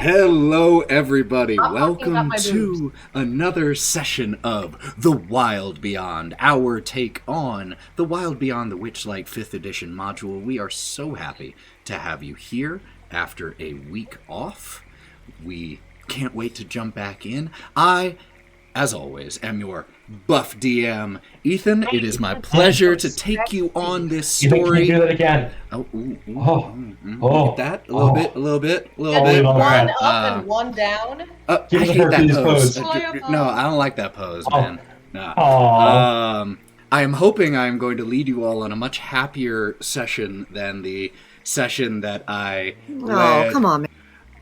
Hello, everybody. I'm talking about Welcome my to another session of The Wylde Beyond, our take on The Wylde Beyond the Witchlight 5th Edition module. We are so happy to have you here after a week off. We can't wait to jump back in. I, as always, am your buff DM, Ethan. It is my pleasure to take you on this story. You can do that again. Look at that. A little bit. One up and one down. I hate that pose. No, I don't like that pose, man. No. I am hoping I am going to lead you all on a much happier session than the session that I led come on, man.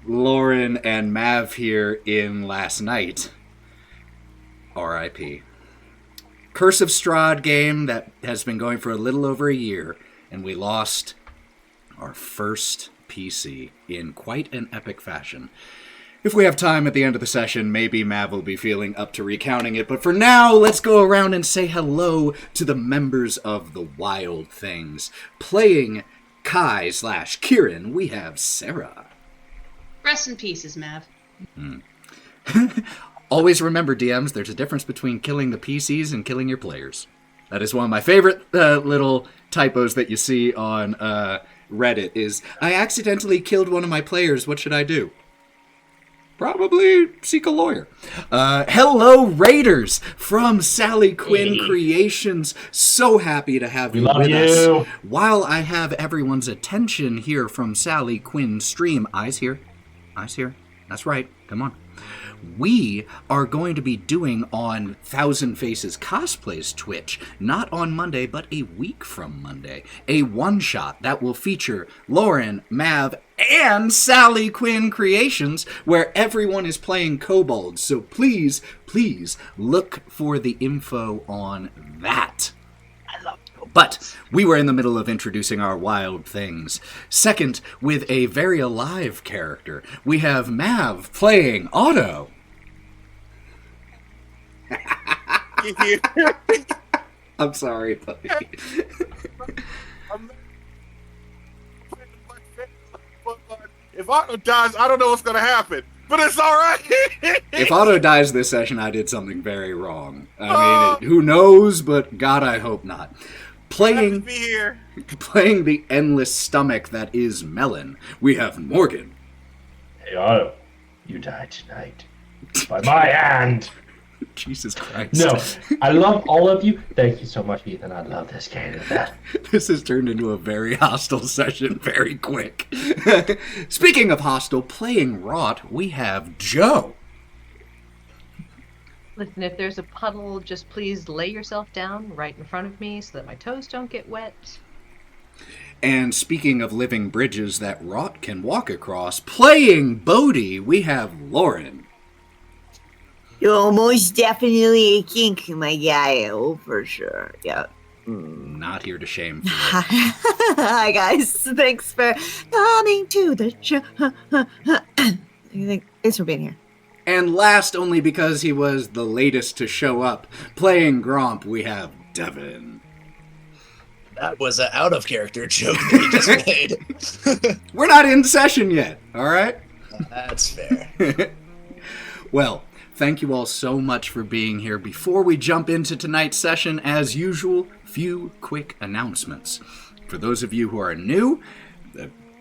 Lauren and Mav here in last night. R.I.P. Curse of Strahd game that has been going for a little over a year, and we lost our first PC in quite an epic fashion. If we have time at the end of the session, maybe Mav will be feeling up to recounting it, but for now, let's go around and say hello to the members of the Wild Things. Playing Kai/Kieran, we have Sarah. Rest in pieces, Mav. Always remember, DMs, there's a difference between killing the PCs and killing your players. That is one of my favorite little typos that you see on Reddit is, I accidentally killed one of my players, what should I do? Probably seek a lawyer. Hello, Raiders from Sally Quinn Creations. So happy to have you with us. While I have everyone's attention here from Sally Quinn's stream, eyes here. That's right. Come on. We are going to be doing on Thousand Faces Cosplay's Twitch, not on Monday, but a week from Monday, a one-shot that will feature Lauren, Mav, and Sally Quinn Creations, where everyone is playing kobolds. So please look for the info on that. But we were in the middle of introducing our wild things. Second, with a very alive character, we have Mav playing Otto. I'm sorry, buddy. If Otto dies, I don't know what's going to happen. But it's all right. If Otto dies this session, I did something very wrong. I mean, who knows, but God, I hope not. Playing the endless stomach that is Melon, we have Morgan. Hey Otto, you died tonight. By my hand. Jesus Christ. No, I love all of you. Thank you so much, Ethan. I love this game. This has turned into a very hostile session very quick. Speaking of hostile, playing Rot, we have Joe. Listen, if there's a puddle, just please lay yourself down right in front of me so that my toes don't get wet. And speaking of living bridges that Rot can walk across, playing Bodhi, we have Lauren. You're most definitely a kink, my guy. Oh, for sure. Yeah. Not here to shame. Hi, guys. Thanks for coming to the show. Thanks for being here. And last, only because he was the latest to show up, playing Gromp, we have Devin. That was an out-of-character joke that he just made. We're not in session yet, all right? That's fair. Well, thank you all so much for being here. Before we jump into tonight's session, as usual, few quick announcements. For those of you who are new,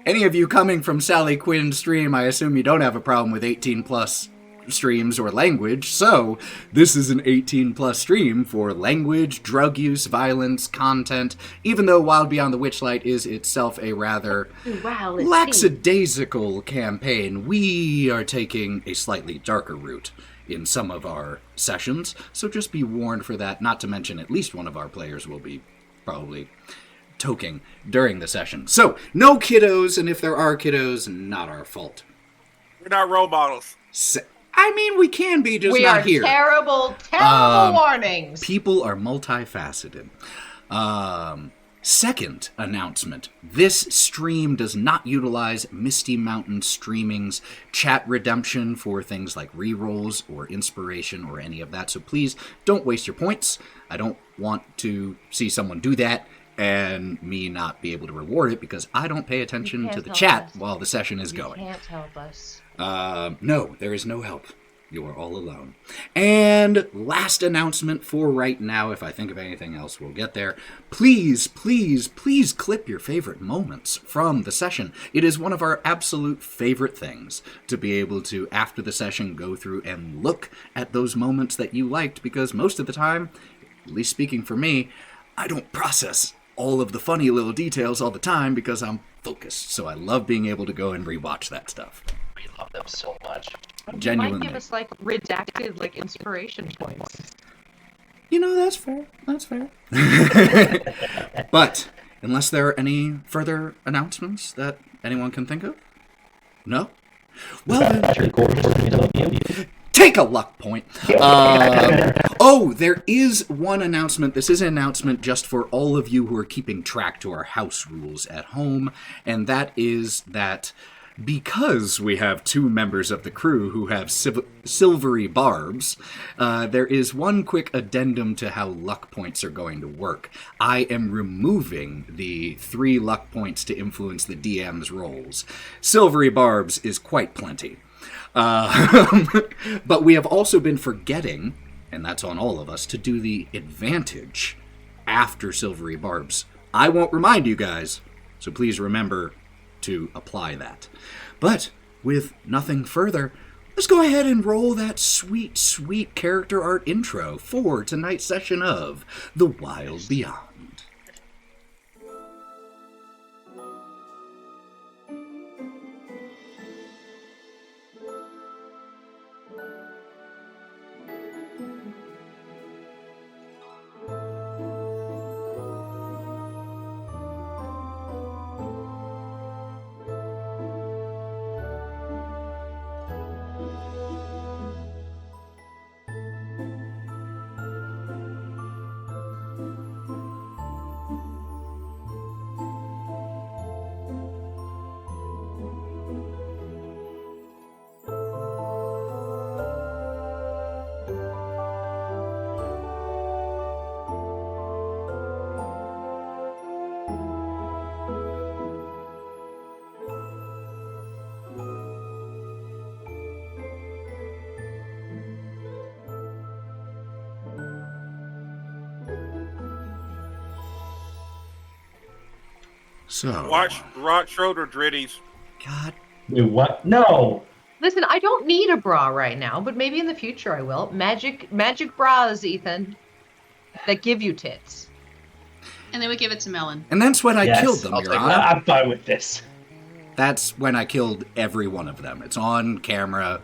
any of you coming from Sally Quinn's stream, I assume you don't have a problem with 18+ streams or language, so this is an 18+ stream for language, drug use, violence, content, even though Wylde Beyond the Witchlight is itself a rather lackadaisical campaign, we are taking a slightly darker route in some of our sessions, so just be warned for that, not to mention at least one of our players will be probably toking during the session. So, no kiddos, and if there are kiddos, not our fault. We're not role models. I mean, we can be, just we not here. We are terrible warnings. People are multifaceted. Second announcement. This stream does not utilize Misty Mountain Streaming's chat redemption for things like rerolls or inspiration or any of that, so please don't waste your points. I don't want to see someone do that and me not be able to reward it because I don't pay attention to the chat while the session is going. You can't help us. No, there is no help. You are all alone. And last announcement for right now, if I think of anything else, we'll get there. Please, please, please clip your favorite moments from the session. It is one of our absolute favorite things to be able to, after the session, go through and look at those moments that you liked, because most of the time, at least speaking for me, I don't process all of the funny little details all the time because I'm focused. So I love being able to go and rewatch that stuff. We love them so much. Genuinely. You might give us like redacted like inspiration points. You know, that's fair. That's fair. But unless there are any further announcements that anyone can think of? No? Well, then, take a luck point. Oh, there is one announcement. This is an announcement just for all of you who are keeping track to our house rules at home, and that is that because we have 2 members of the crew who have silvery barbs, there is one quick addendum to how luck points are going to work. I am removing the 3 luck points to influence the DM's rolls. Silvery barbs is quite plenty. But we have also been forgetting, and that's on all of us, to do the advantage after silvery barbs. I won't remind you guys, so please remember to apply that. But with nothing further, let's go ahead and roll that sweet, sweet character art intro for tonight's session of The Wylde Beyond. So, Watch Rod Schroeder Dritties. God, Wait, what? No! Listen, I don't need a bra right now, but maybe in the future I will. Magic bras, Ethan, that give you tits. And then we give it to Melon. and that's when I Yes, killed them, I'll Your take Honor. I'm fine with this. That's when I killed every one of them. It's on camera,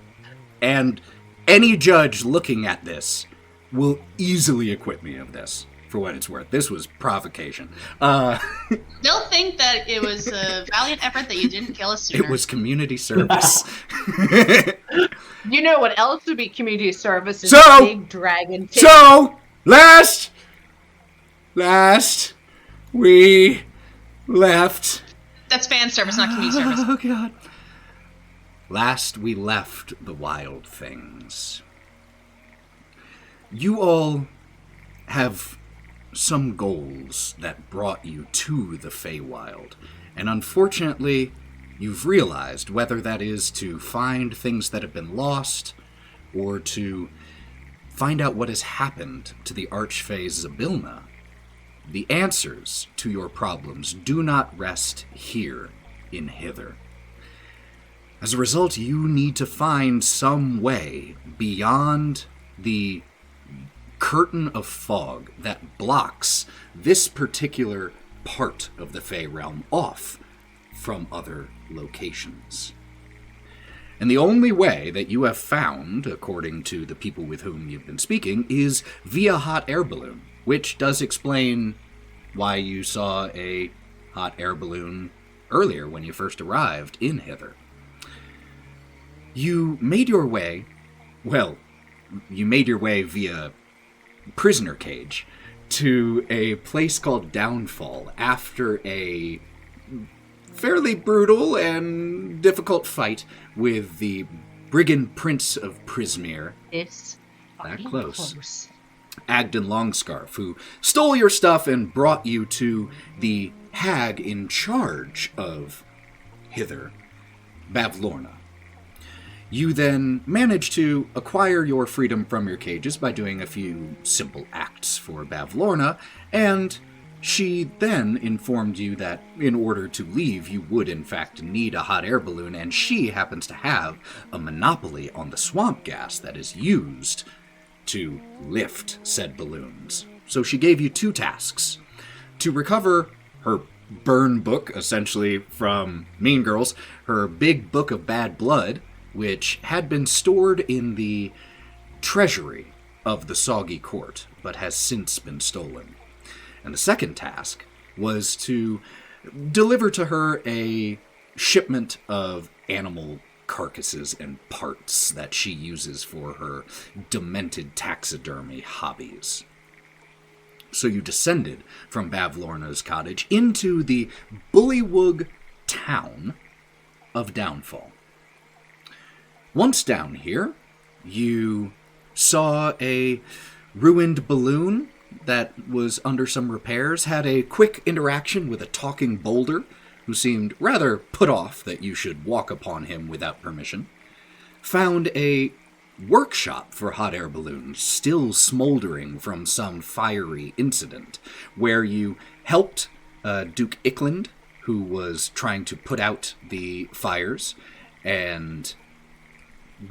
and any judge looking at this will easily acquit me of this, for what it's worth. This was provocation. They'll think that it was a valiant effort that you didn't kill us sooner. It was community service. You know what else would be community service? Is So- big dragon tits. So, last, we left... That's fan service, not community service. Oh, God. Last we left the wild things. You all have some goals that brought you to the Feywild, and unfortunately, you've realized whether that is to find things that have been lost, or to find out what has happened to the Archfey Zabilna. The answers to your problems do not rest here in Hither. As a result, you need to find some way beyond the curtain of fog that blocks this particular part of the Fey realm off from other locations. And the only way that you have found, according to the people with whom you've been speaking, is via hot air balloon, which does explain why you saw a hot air balloon earlier when you first arrived in Hither. You made your way via prisoner cage to a place called Downfall after a fairly brutal and difficult fight with the brigand prince of Prismere, It's that fucking close, Agden Longscarf, who stole your stuff and brought you to the hag in charge of Hither, Bavlorna. You then manage to acquire your freedom from your cages by doing a few simple acts for Bavlorna, and she then informed you that in order to leave, you would in fact need a hot air balloon, and she happens to have a monopoly on the swamp gas that is used to lift said balloons. So she gave you 2 tasks. To recover her burn book, essentially from Mean Girls, her big book of bad blood, which had been stored in the treasury of the Soggy Court, but has since been stolen. And the second task was to deliver to her a shipment of animal carcasses and parts that she uses for her demented taxidermy hobbies. So you descended from Bavlorna's cottage into the Bullywug town of Downfall. Once down here, you saw a ruined balloon that was under some repairs, had a quick interaction with a talking boulder who seemed rather put off that you should walk upon him without permission, found a workshop for hot air balloons still smoldering from some fiery incident, where you helped Duke Ickland, who was trying to put out the fires, and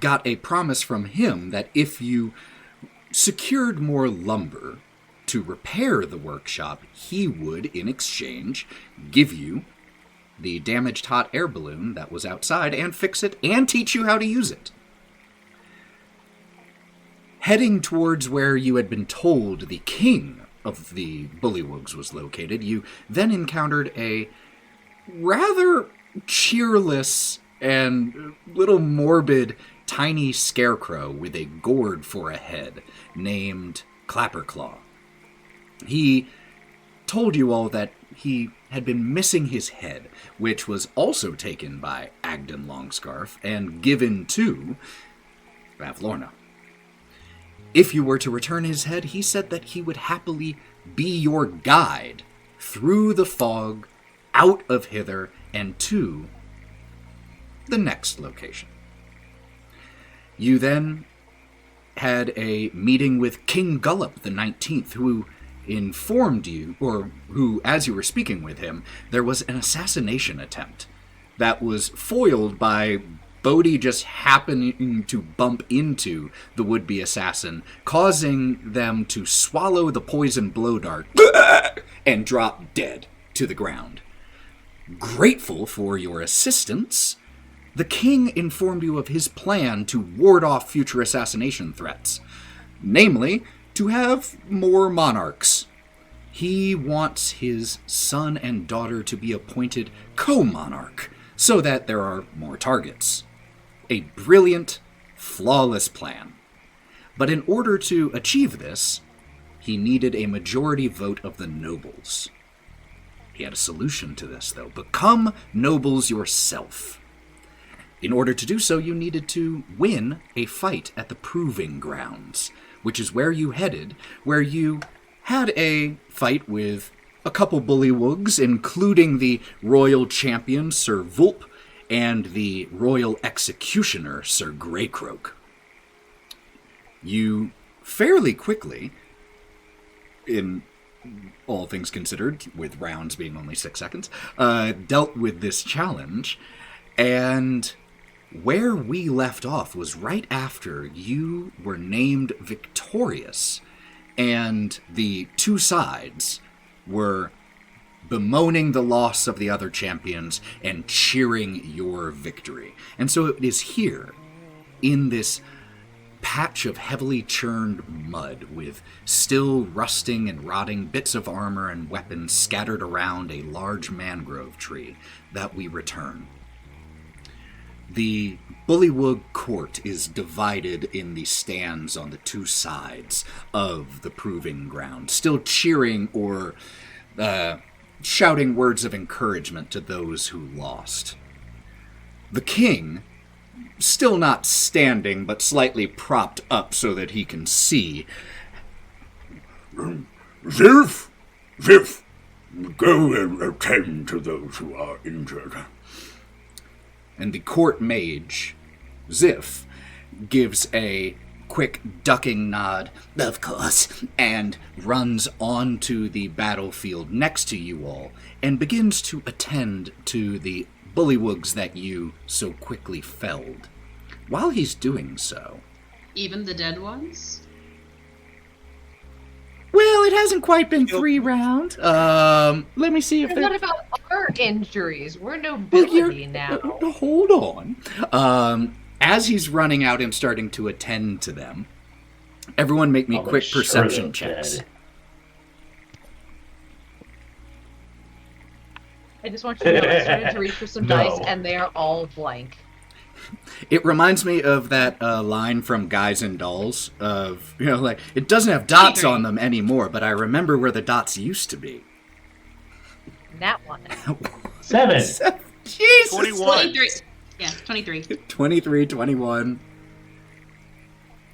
got a promise from him that if you secured more lumber to repair the workshop, he would, in exchange, give you the damaged hot air balloon that was outside and fix it and teach you how to use it. Heading towards where you had been told the king of the Bullywugs was located, you then encountered a rather cheerless and little morbid tiny scarecrow with a gourd for a head named Clapperclaw. He told you all that he had been missing his head, which was also taken by Agden Longscarf and given to Bavlorna. If you were to return his head, he said that he would happily be your guide through the fog, out of hither, and to the next location. You then had a meeting with King Gullop the 19th, who informed you, or who, as you were speaking with him, there was an assassination attempt that was foiled by Bodhi just happening to bump into the would-be assassin, causing them to swallow the poison blow dart and drop dead to the ground. Grateful for your assistance, the king informed you of his plan to ward off future assassination threats, namely, to have more monarchs. He wants his son and daughter to be appointed co-monarch, so that there are more targets. A brilliant, flawless plan. But in order to achieve this, he needed a majority vote of the nobles. He had a solution to this, though. Become nobles yourself. In order to do so, you needed to win a fight at the Proving Grounds, which is where you headed, where you had a fight with a couple bullywugs, including the royal champion, Sir Vulp, and the royal executioner, Sir Greycroak. You fairly quickly, in all things considered, with rounds being only 6 seconds, dealt with this challenge, and where we left off was right after you were named victorious, and the two sides were bemoaning the loss of the other champions and cheering your victory. And so it is here, in this patch of heavily churned mud with still rusting and rotting bits of armor and weapons scattered around a large mangrove tree, that we return. The Bullywug court is divided in the stands on the two sides of the Proving Ground, still cheering or shouting words of encouragement to those who lost. The king, still not standing, but slightly propped up so that he can see. Zilf, go and attend to those who are injured. And the court mage Ziff gives a quick ducking nod, of course, and runs onto the battlefield next to you all and begins to attend to the bullywugs that you so quickly felled. While he's doing so... Even the dead ones? Well, it hasn't quite been 3 rounds. Let me see if And there... what about our injuries? We're nobility now. Hold on. As he's running out and starting to attend to them, everyone make me I'll make quick sure perception they're checks. dead. I just want you to know I started to reach for some No. dice, and they are all blank. It reminds me of that line from Guys and Dolls of, like, it doesn't have dots 23. on them anymore, but I remember where the dots used to be. That one. 7. Jesus! 21. 23. Yeah, 23. 23, 21,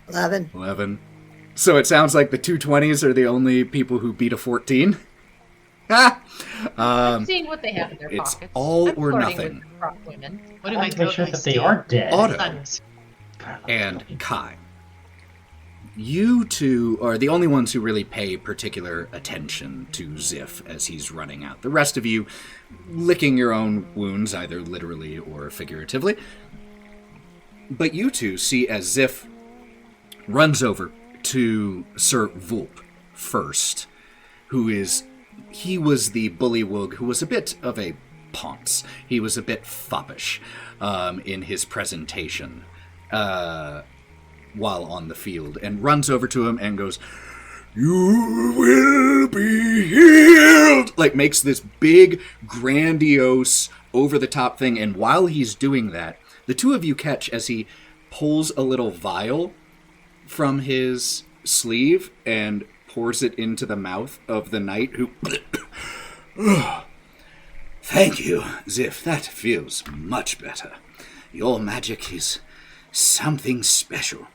11. 11. So it sounds like the 220s are the only people who beat a 14? I'm seeing what they have in their it's pockets. all I'm or flirting nothing. with prop women. What do I'm I make sure go that they are dead. Otto Sons. and Kai. You two are the only ones who really pay particular attention to Ziff as he's running out. The rest of you licking your own wounds, either literally or figuratively. But you two see as Ziff runs over to Sir Vulp first, he was the bullywug who was a bit of a ponce. He was a bit foppish in his presentation while on the field, and runs over to him and goes, "You will be healed!" Like, makes this big, grandiose, over-the-top thing, and while he's doing that, the two of you catch as he pulls a little vial from his sleeve and pours it into the mouth of the knight who... Thank you, Ziff. That feels much better. Your magic is something special.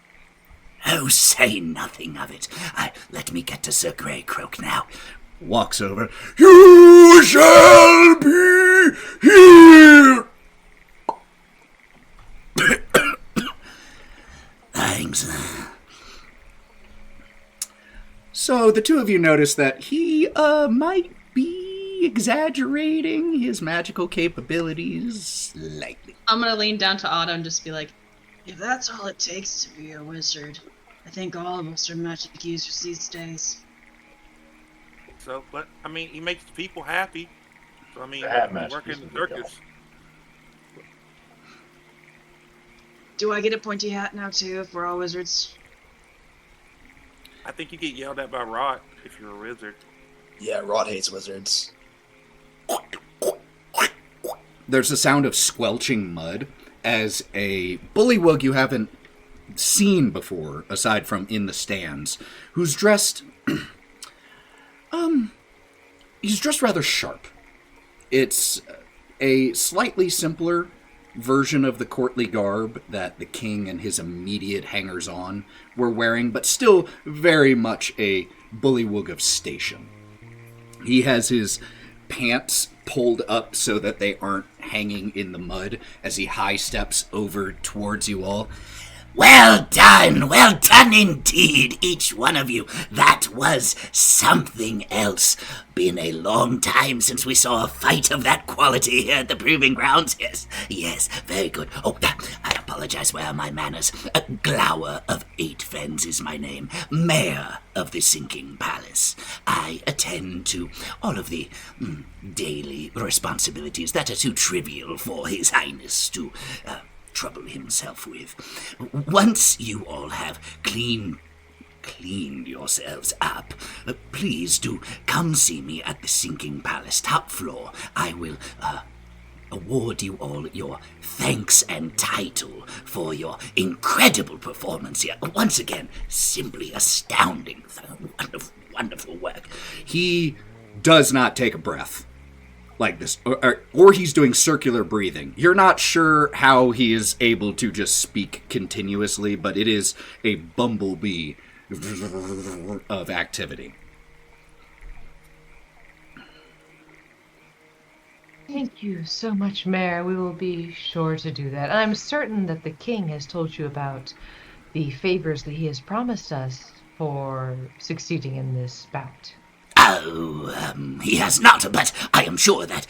Oh, say nothing of it. Let me get to Sir Greycroak now. Walks over. You shall be healed! Thanks. So the two of you notice that he might be exaggerating his magical capabilities slightly. I'm gonna lean down to Otto and just be like, if that's all it takes to be a wizard, I think all of us are magic users these days. So, but I mean, he makes people happy. So I mean, That magic working is in the what we circus. Do I get a pointy hat now too if we're all wizards? I think you get yelled at by Rot if you're a wizard. Yeah, Rod hates wizards. There's a sound of squelching mud as a bullywug you haven't seen before, aside from in the stands, who's dressed... he's dressed rather sharp. It's a slightly simpler version of the courtly garb that the king and his immediate hangers-on were wearing, but still very much a bullywug of station. He has his pants pulled up so that they aren't hanging in the mud as he high steps over towards you all. Well done indeed, each one of you. That was something else. Been a long time since we saw a fight of that quality here at the Proving Grounds. Yes, very good. Oh, I apologize, where are my manners? Glower of Eight Fens is my name, Mayor of the Sinking Palace. I attend to all of the daily responsibilities that are too trivial for His Highness to... trouble himself with. Once you all have cleaned yourselves up, please do come see me at the Sinking Palace top floor. I will award you all your thanks and title for your incredible performance here. Once again, simply astounding. Wonderful, wonderful work. He does not take a breath like this, or he's doing circular breathing. You're not sure how he is able to just speak continuously, but it is a bumblebee of activity. Thank you so much, Mayor. We will be sure to do that. I'm certain that the king has told you about the favors that he has promised us for succeeding in this bout. Oh, he has not, but I am sure that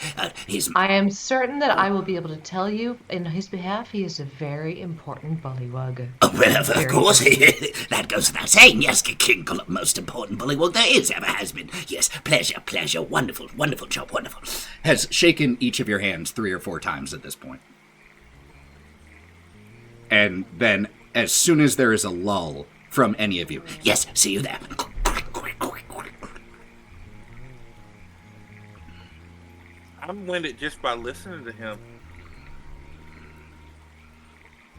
his... I am certain that I will be able to tell you in his behalf he is a very important bullywug. Oh, well, of Very course, important. that goes without saying. Yes, King Gullop, most important bullywug there is, ever has been. Yes, pleasure, wonderful job, wonderful. Has shaken each of your hands 3 or 4 times at this point. And then, as soon as there is a lull from any of you, Yes, see you there. I'm winded just by listening to him.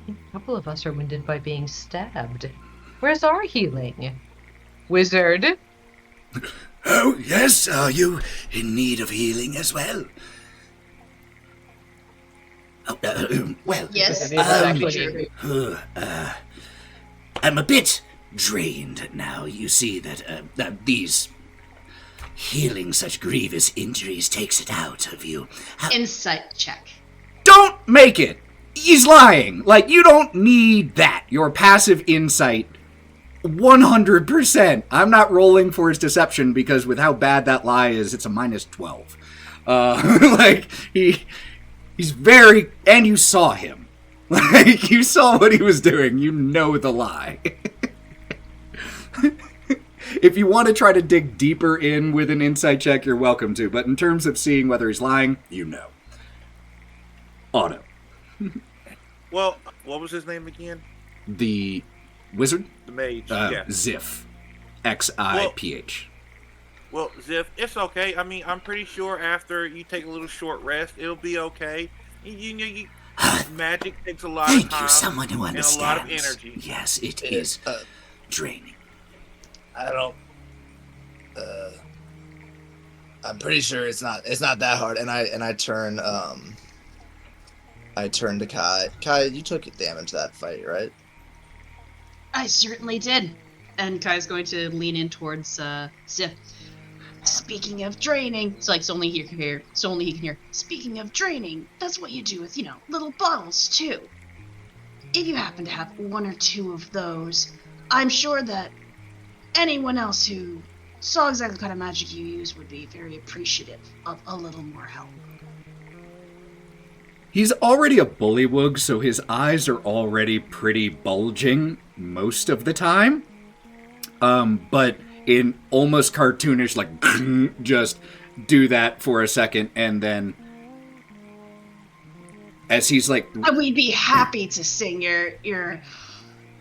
A couple of us are winded by being stabbed. Where's our healing? Wizard? Oh, yes, are you in need of healing as well? Oh, well, Yes, Exactly. I'm a bit drained now. You see that these healing such grievous injuries takes it out of you. Insight check. don't make it! He's lying! Like, you don't need that. Your passive insight, 100%. I'm not rolling for his deception because with how bad that lie is, it's a -12. Like, he's very... And you saw him. Like, you saw what he was doing. You know the lie. If you want to try to dig deeper in with an insight check, you're welcome to. But in terms of seeing whether he's lying, you know. Otto. Well, what was his name again? The wizard? The mage. Yeah. Ziff. Xiph. Well, Ziff, it's okay. I mean, I'm pretty sure after you take a little short rest, it'll be okay. Magic takes a lot of Thank time you, someone who understands. and a lot of energy. Yes, it is draining. I don't. I'm pretty sure it's not that hard. And I turn to Kai. Kai, you took damage that fight, right? I certainly did. And Kai's going to lean in towards Zip. Speaking of draining, it's only he can hear. Speaking of draining, that's what you do with, little bottles too. If you happen to have 1 or 2 of those, I'm sure that anyone else who saw exactly what kind of magic you use would be very appreciative of a little more help. He's already a bullywug, so his eyes are already pretty bulging most of the time. But in almost cartoonish, like, just do that for a second, and then as he's like... We'd be happy to sing your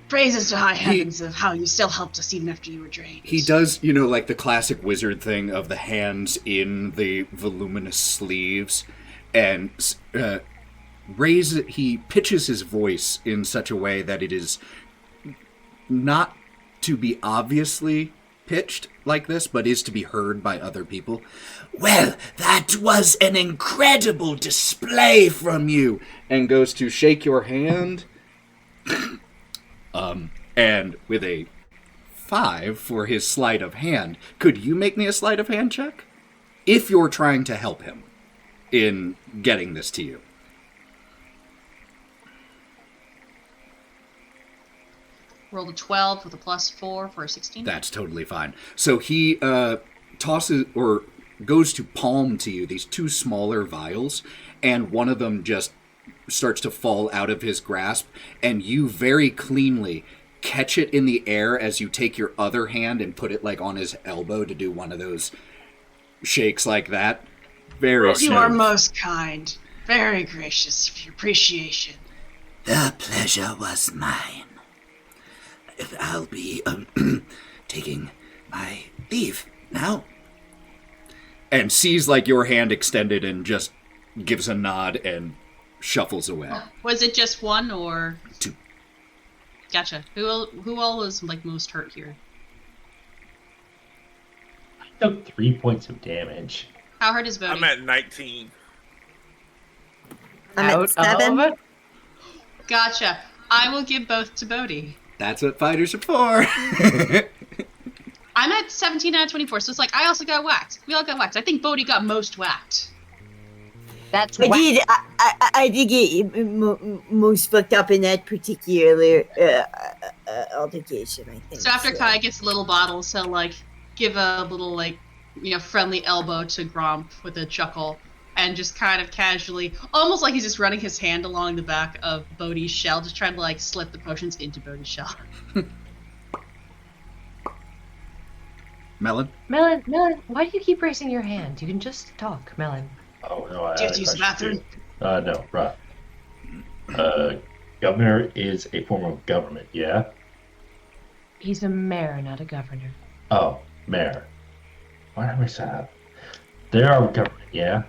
praises to high heavens of how you still helped us even after you were drained. He does, like the classic wizard thing of the hands in the voluminous sleeves, and he pitches his voice in such a way that it is not to be obviously pitched like this, but is to be heard by other people. Well, that was an incredible display from you. And goes to shake your hand. And with a 5 for his sleight of hand, could you make me a sleight of hand check? If you're trying to help him in getting this to you. Rolled a 12 with a +4 for a 16. That's totally fine. So he tosses or goes to palm to you these 2 smaller vials, and one of them just starts to fall out of his grasp, and you very cleanly catch it in the air as you take your other hand and put it like on his elbow to do one of those shakes like that. Very smooth. You are most kind. Very gracious of your appreciation. The pleasure was mine. I'll be taking my leave now. And sees like your hand extended and just gives a nod and shuffles away. Was it just 1 or 2? Gotcha. Who all was like most hurt here? I took 3 points of damage. How hurt is Bodhi? I'm at 19. I'm at 7. Gotcha. I will give both to Bodhi. That's what fighters are for. I'm at 17 out of 24, so it's like I also got whacked. We all got whacked. I think Bodhi got most whacked. That's I whack. did. I did get most fucked up in that particular altercation. I think. So after Kai gets a little bottle, so like give a little like friendly elbow to Gromp with a chuckle, and just kind of casually, almost like he's just running his hand along the back of Bodhi's shell, just trying to like slip the potions into Bodhi's shell. Melon? Melon, why do you keep raising your hand? You can just talk, Melon. Oh no, I Do you have had to a use the question, bathroom? too. No, right. Governor is a form of government, yeah? He's a mayor, not a governor. Oh, mayor. Why did I say that? They are government, yeah?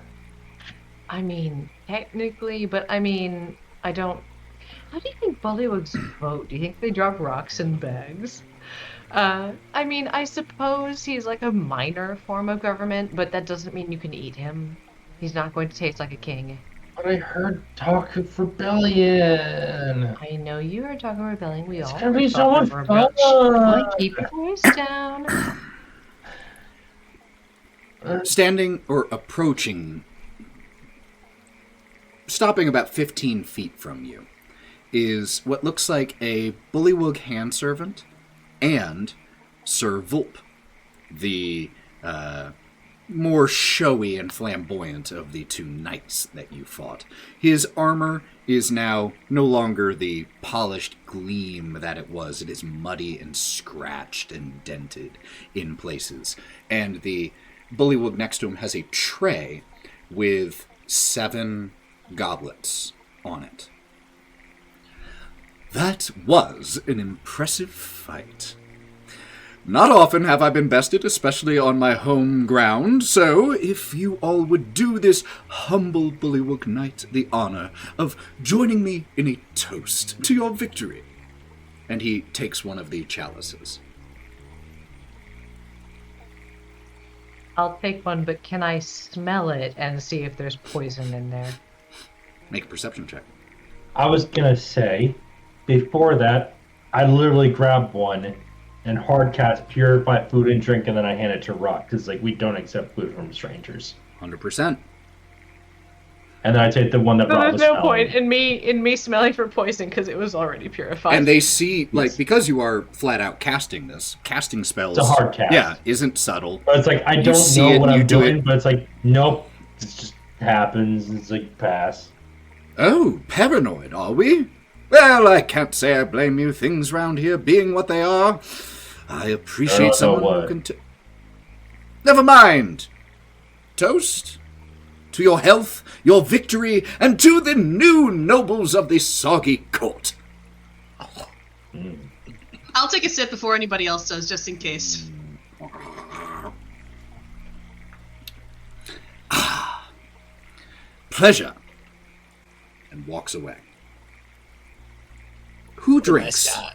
I mean, technically, but I mean, I don't... How do you think bullywugs vote? Do you think they drop rocks in bags? I mean, I suppose he's like a minor form of government, but that doesn't mean you can eat him. He's not going to taste like a king. But I heard talk of rebellion. I know you are talking rebellion. We It's all gonna are be so much talking fun. rebellion. Keep your voice down. Standing or approaching, stopping about 15 feet from you, is what looks like a bullywug handservant and Sir Vulp, the more showy and flamboyant of the two knights that you fought. His armor is now no longer the polished gleam that it was. It is muddy and scratched and dented in places. And the bullywug next to him has a tray with 7 goblets on it. That was an impressive fight. Not often have I been bested, especially on my home ground, so if you all would do this humble bullywug knight the honor of joining me in a toast to your victory. And he takes one of the chalices. I'll take one, but can I smell it and see if there's poison in there? Make a perception check. I was gonna say, before that, I literally grabbed one and hard cast purify food and drink, and then I hand it to Rock, because like we don't accept food from strangers. 100%. And then I take the one that So brought there's the no smell. point in me smelling for poison because it was already purified. And they see, like, because you are flat out casting this, casting spells... It's a hard cast. Yeah, isn't subtle. But it's like, I You don't see know it, what you I'm do doing, it. but it's like, nope, it just happens. It's like, pass. Oh, paranoid, are we? Well, I can't say I blame you. Things round here being what they are. I appreciate someone who can... Never mind. Toast to your health, your victory, and to the new nobles of the Soggy Court. I'll take a sip before anybody else does, just in case. Pleasure. And walks away. Who Nice drinks? guy.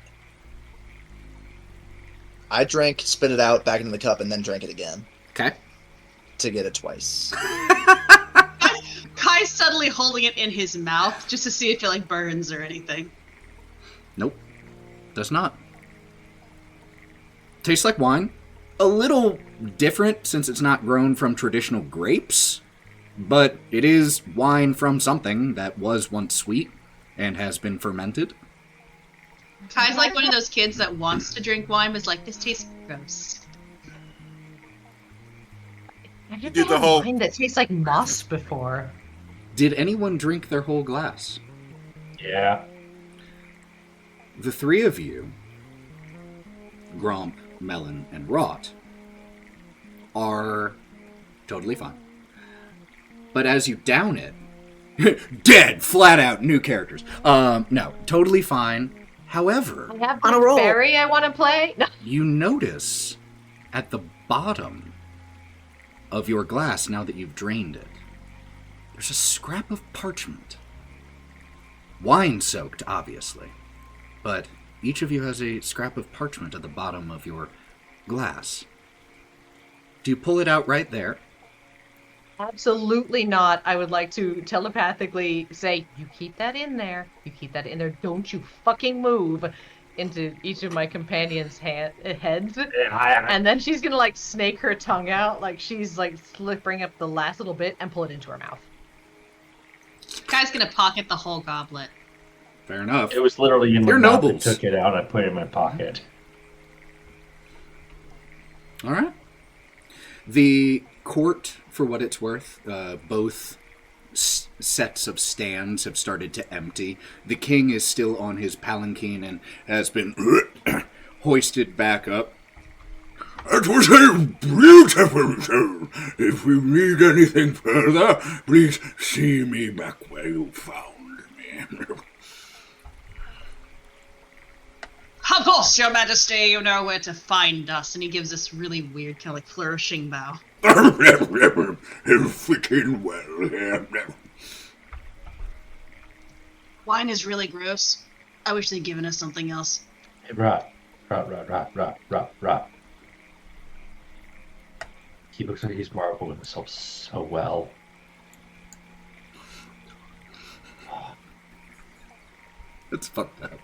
I drank, spit it out back into the cup, and then drank it again Okay. to get it twice. Kai's suddenly holding it in his mouth just to see if it like burns or anything. Nope. Does not. Tastes like wine. A little different since it's not grown from traditional grapes, but it is wine from something that was once sweet and has been fermented. Kai's like one of those kids that wants to drink wine, but is like, this tastes gross. I've never do the had whole- wine that tastes like moss before. Did anyone drink their whole glass? Yeah. The 3 of you, Gromp, Melon, and Rot, are totally fine. But as you down it, dead, flat out, new characters. No, totally fine. However, I have On a this roll. berry I want to play. No. you notice at the bottom of your glass, now that you've drained it, there's a scrap of parchment. Wine-soaked, obviously. But each of you has a scrap of parchment at the bottom of your glass. Do you pull it out right there? Absolutely not. I would like to telepathically say, you keep that in there. You keep that in there. Don't you fucking move into each of my companions' heads. And then she's gonna like snake her tongue out like she's like slipping up the last little bit and pull it into her mouth. Kai's gonna pocket the whole goblet. Fair enough. It was literally in my They're mouth. I nobles. took it out. I put it in my pocket. All right. The court, for what it's worth, both sets of stands have started to empty. The king is still on his palanquin and has been hoisted back up. It was a beautiful show. If you need anything further, please see me back where you found me. Of course, Your Majesty, you know where to find us. And he gives this really weird, kind of like flourishing bow. Freaking well. Wine is really gross. I wish they'd given us something else. Hey, Rot. He looks like he's marveling himself so well. It's fucked up.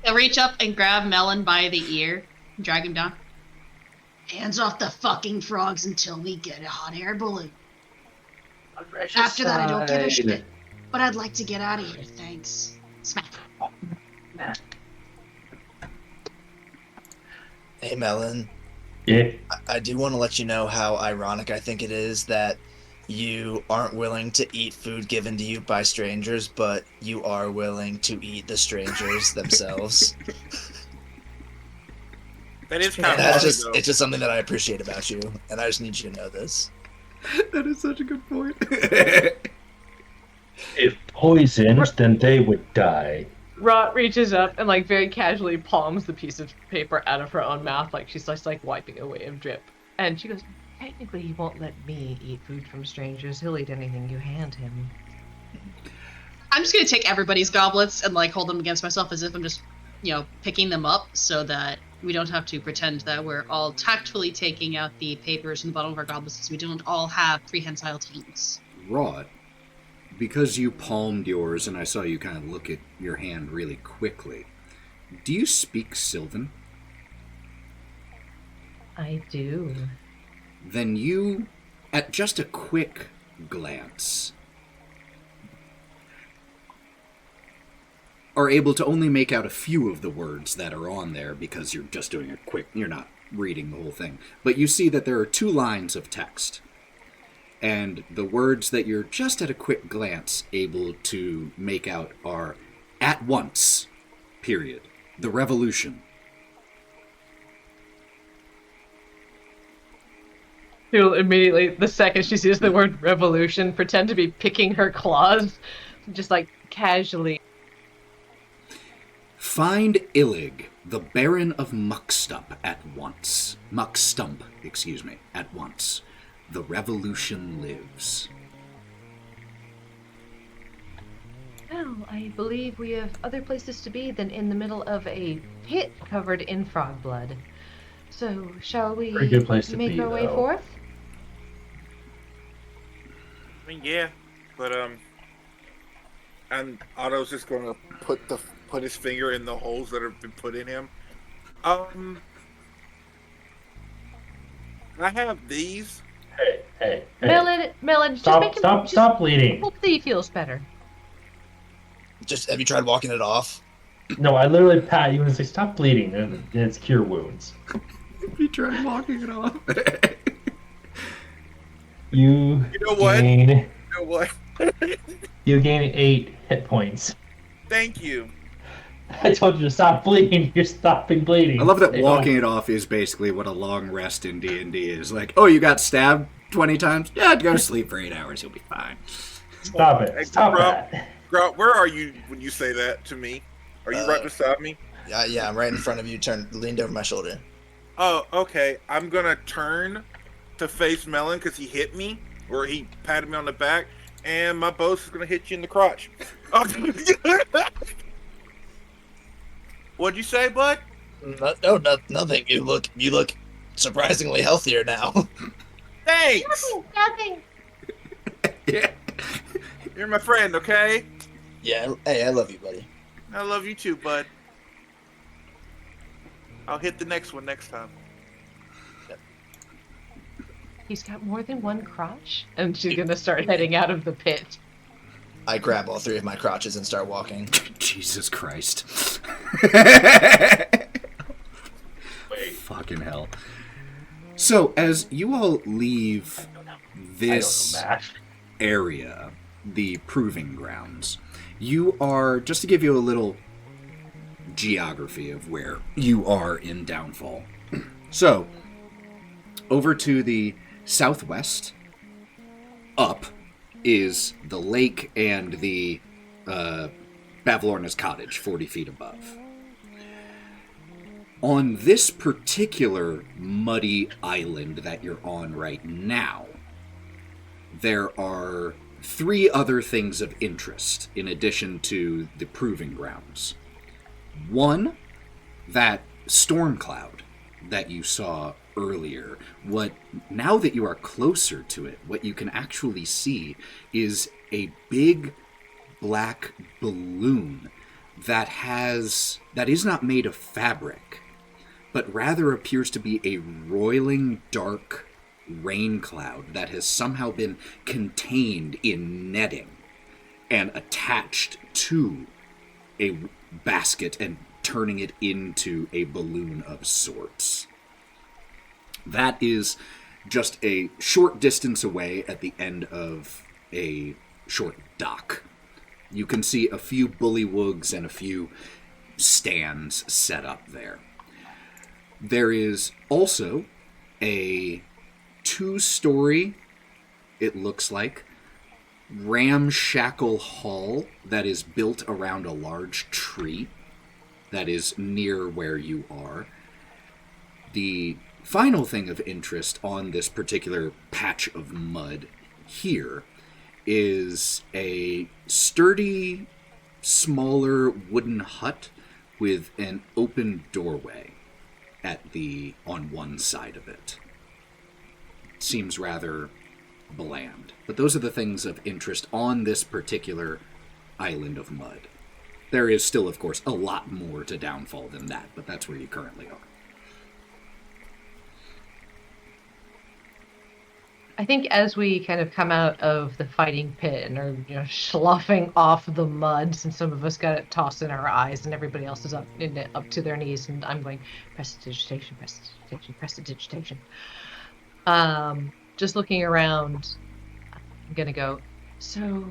He'll reach up and grab Melon by the ear, drag him down. Hands off the fucking frogs until we get a hot air balloon. After that, I don't give a shit. But I'd like to get out of here, thanks. Smack. Hey, Melon. Yeah. I do want to let you know how ironic I think it is that you aren't willing to eat food given to you by strangers, but you are willing to eat the strangers themselves. That is kind of That's funny, just, though. it's just something that I appreciate about you, and I just need you to know this. That is such a good point. If poisoned, then they would die. Rot reaches up and like very casually palms the piece of paper out of her own mouth, like she's just like wiping away a drip. And she goes, "Technically, he won't let me eat food from strangers. He'll eat anything you hand him." I'm just gonna take everybody's goblets and like hold them against myself as if I'm just, picking them up so that we don't have to pretend that we're all tactfully taking out the papers from the bottom of our goblets because we don't all have prehensile tongues. Rod, because you palmed yours and I saw you kind of look at your hand really quickly, do you speak Sylvan? I do. Then you, at just a quick glance, are able to only make out a few of the words that are on there because you're just doing a quick, you're not reading the whole thing. But you see that there are 2 lines of text. And the words that you're just at a quick glance able to make out are "at once," period. The revolution. She'll immediately, the second she sees the word revolution, pretend to be picking her claws, just like casually. Find Illig, the Baron of Muckstump, at once. Muckstump, at once. The revolution lives. Well, I believe we have other places to be than in the middle of a pit covered in frog blood. So, shall we Pretty good place to make be, our way though. forth? I mean, yeah, but and Otto's just gonna put his finger in the holes that have been put in him. I have these. Hey. Melon, just Stop, make him. stop, just stop bleeding. Hopefully he feels better. Just have you tried walking it off? No, I literally pat you and say, stop bleeding, and it's cure wounds. You tried walking it off. You know what? gain, You know what? you gain 8 hit points. Thank you. I told you to stop bleeding. You're stopping bleeding. I love that Hey, walking it off is basically what a long rest in D&D is. Like, oh, you got stabbed 20 times? Yeah, go to sleep for 8 hours. You'll be fine. Stop it. Hey, Stop bro. that. Grout, where are you when you say that to me? Are you right beside me? Yeah, I'm right in front of you. Leaned over my shoulder. Oh, okay. I'm gonna turn to face Melon because he hit me, or he patted me on the back, and my boast is gonna hit you in the crotch. What'd you say, bud? Nothing. You look surprisingly healthier now. Thanks. Nothing. Yeah. You're my friend, okay? Yeah. Hey, I love you, buddy. I love you too, bud. I'll hit the next one next time. He's got more than one crotch? And she's gonna start heading out of the pit. I grab all 3 of my crotches and start walking. Jesus Christ. Fucking hell. So, as you all leave this area, the proving grounds, you are, just to give you a little geography of where you are in Downfall. So, over to the southwest, up, is the lake and the Bavlorna's cottage, 40 feet above. On this particular muddy island that you're on right now, there are 3 other things of interest in addition to the proving grounds. One, that storm cloud that you saw earlier. Now that you are closer to it, what you can actually see is a big black balloon that is not made of fabric, but rather appears to be a roiling dark rain cloud that has somehow been contained in netting and attached to a basket and turning it into a balloon of sorts. That is just a short distance away at the end of a short dock. You can see a few bullywugs and a few stands set up there. There is also a 2-story, it looks like, ramshackle hall that is built around a large tree that is near where you are. The final thing of interest on this particular patch of mud here is a sturdy, smaller wooden hut with an open doorway on one side of it. Seems rather bland. But those are the things of interest on this particular island of mud. There is still, of course, a lot more to Downfall than that, but that's where you currently are. I think as we kind of come out of the fighting pit and are, sloughing off the mud, since some of us got it tossed in our eyes and everybody else is up to their knees, and I'm going, prestidigitation, prestidigitation, prestidigitation. Just looking around, I'm gonna go, so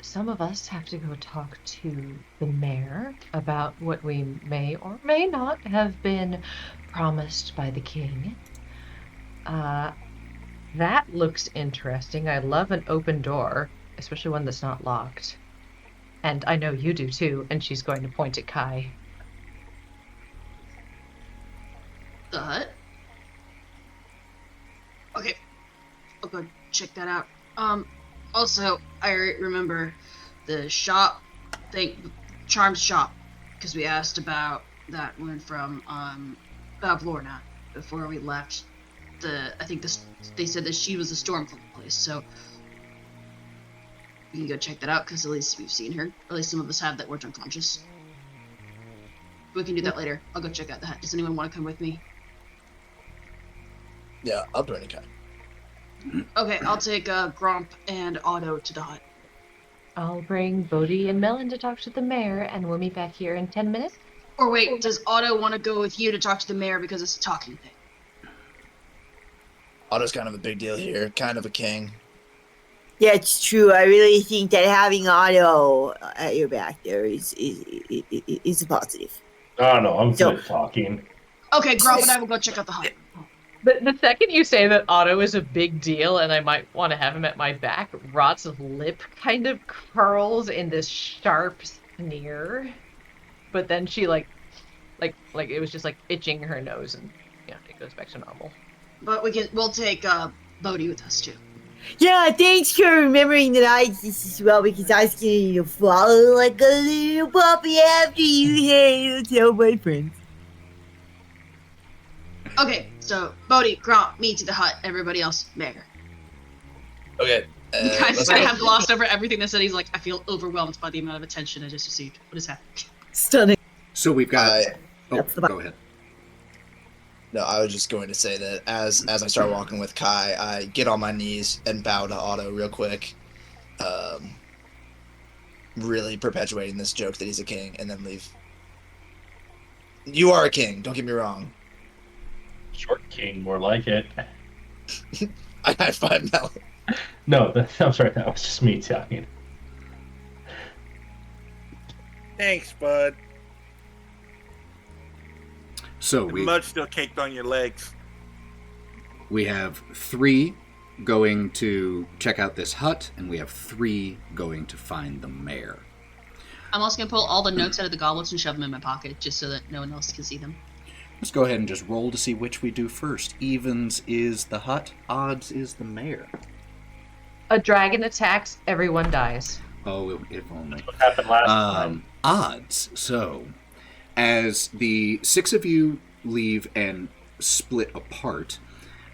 some of us have to go talk to the mayor about what we may or may not have been promised by the king. That looks interesting. I love an open door, especially one that's not locked. And I know you do too, and she's going to point at Kai. The hut? Okay. I'll go check that out. Also, I remember the shop thing, Charm's shop, because we asked about that one from Bavlorna before we left. They said that she was a Stormcloak place, so we can go check that out because at least we've seen her. Or at least some of us have that weren't unconscious. We can do that later. I'll go check out the hut. Does anyone want to come with me? Yeah, I'll join you, Kai. Okay, I'll take Grump and Otto to the hut. I'll bring Bodhi and Melon to talk to the mayor, and we'll meet back here in 10 minutes. Or wait, does Otto want to go with you to talk to the mayor because it's a talking thing? Otto's kind of a big deal here, kind of a king. Yeah, it's true. I really think that having Otto at your back there is a positive. I don't know. I'm good talking. Okay, Grump and I will go check out the hut. But the second you say that Otto is a big deal and I might want to have him at my back, Rot's lip kind of curls in this sharp sneer. But then she like it was just like itching her nose, and it goes back to normal. But we'll take Bodhi with us too. Yeah, thanks for remembering that I exist as well, because I was going to follow like a little puppy after you. Hey, tell my friends. Okay, so Bodhi, Grump, me to the hut. Everybody else, mayor. Okay. Guys, I have glossed over everything that said. He's like, I feel overwhelmed by the amount of attention I just received. What is happening? Stunning. So we've got... go ahead. No, I was just going to say that as I start walking with Kai, I get on my knees and bow to Otto real quick, really perpetuating this joke that he's a king, and then leave. You are a king, don't get me wrong. Short king, more like it. I high five Melon. No, I'm sorry, that was just me talking. Thanks, bud. So The mud still caked on your legs. we have 3 going to check out this hut, and we have 3 going to find the mayor. I'm also gonna pull all the notes out of the goblets and shove them in my pocket, just so that no one else can see them. Let's go ahead and just roll to see which we do first. Evens is the hut, odds is the mayor. A dragon attacks, everyone dies. Oh, if only. What happened last time? Odds. So, as the 6 of you leave and split apart,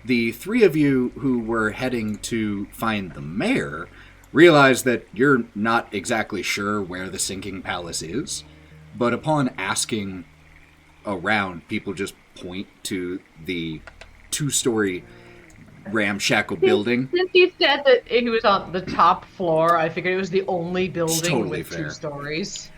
the 3 of you who were heading to find the mayor realize that you're not exactly sure where the sinking palace is, but upon asking around, people just point to the 2-story ramshackle building. Since you said that he was on the top floor, I figured it was the only building totally with fair. 2 stories.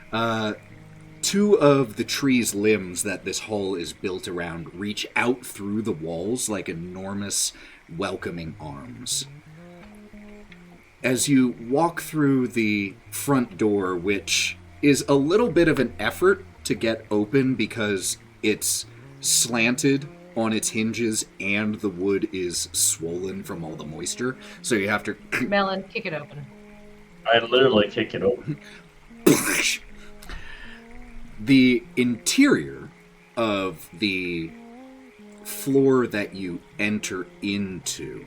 2 of the tree's limbs that this hall is built around reach out through the walls like enormous welcoming arms. As you walk through the front door, which is a little bit of an effort to get open because it's slanted on its hinges and the wood is swollen from all the moisture, so you have to... Melon, kick it open. I literally kick it open. The interior of the floor that you enter into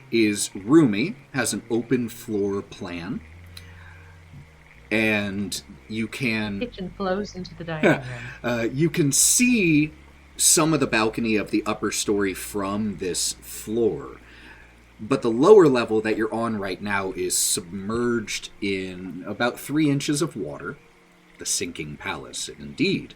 is roomy, has an open floor plan, and you can... Kitchen flows into the dining room. you can see some of the balcony of the upper story from this floor, but the lower level that you're on right now is submerged in about 3 inches of water. The sinking palace, indeed.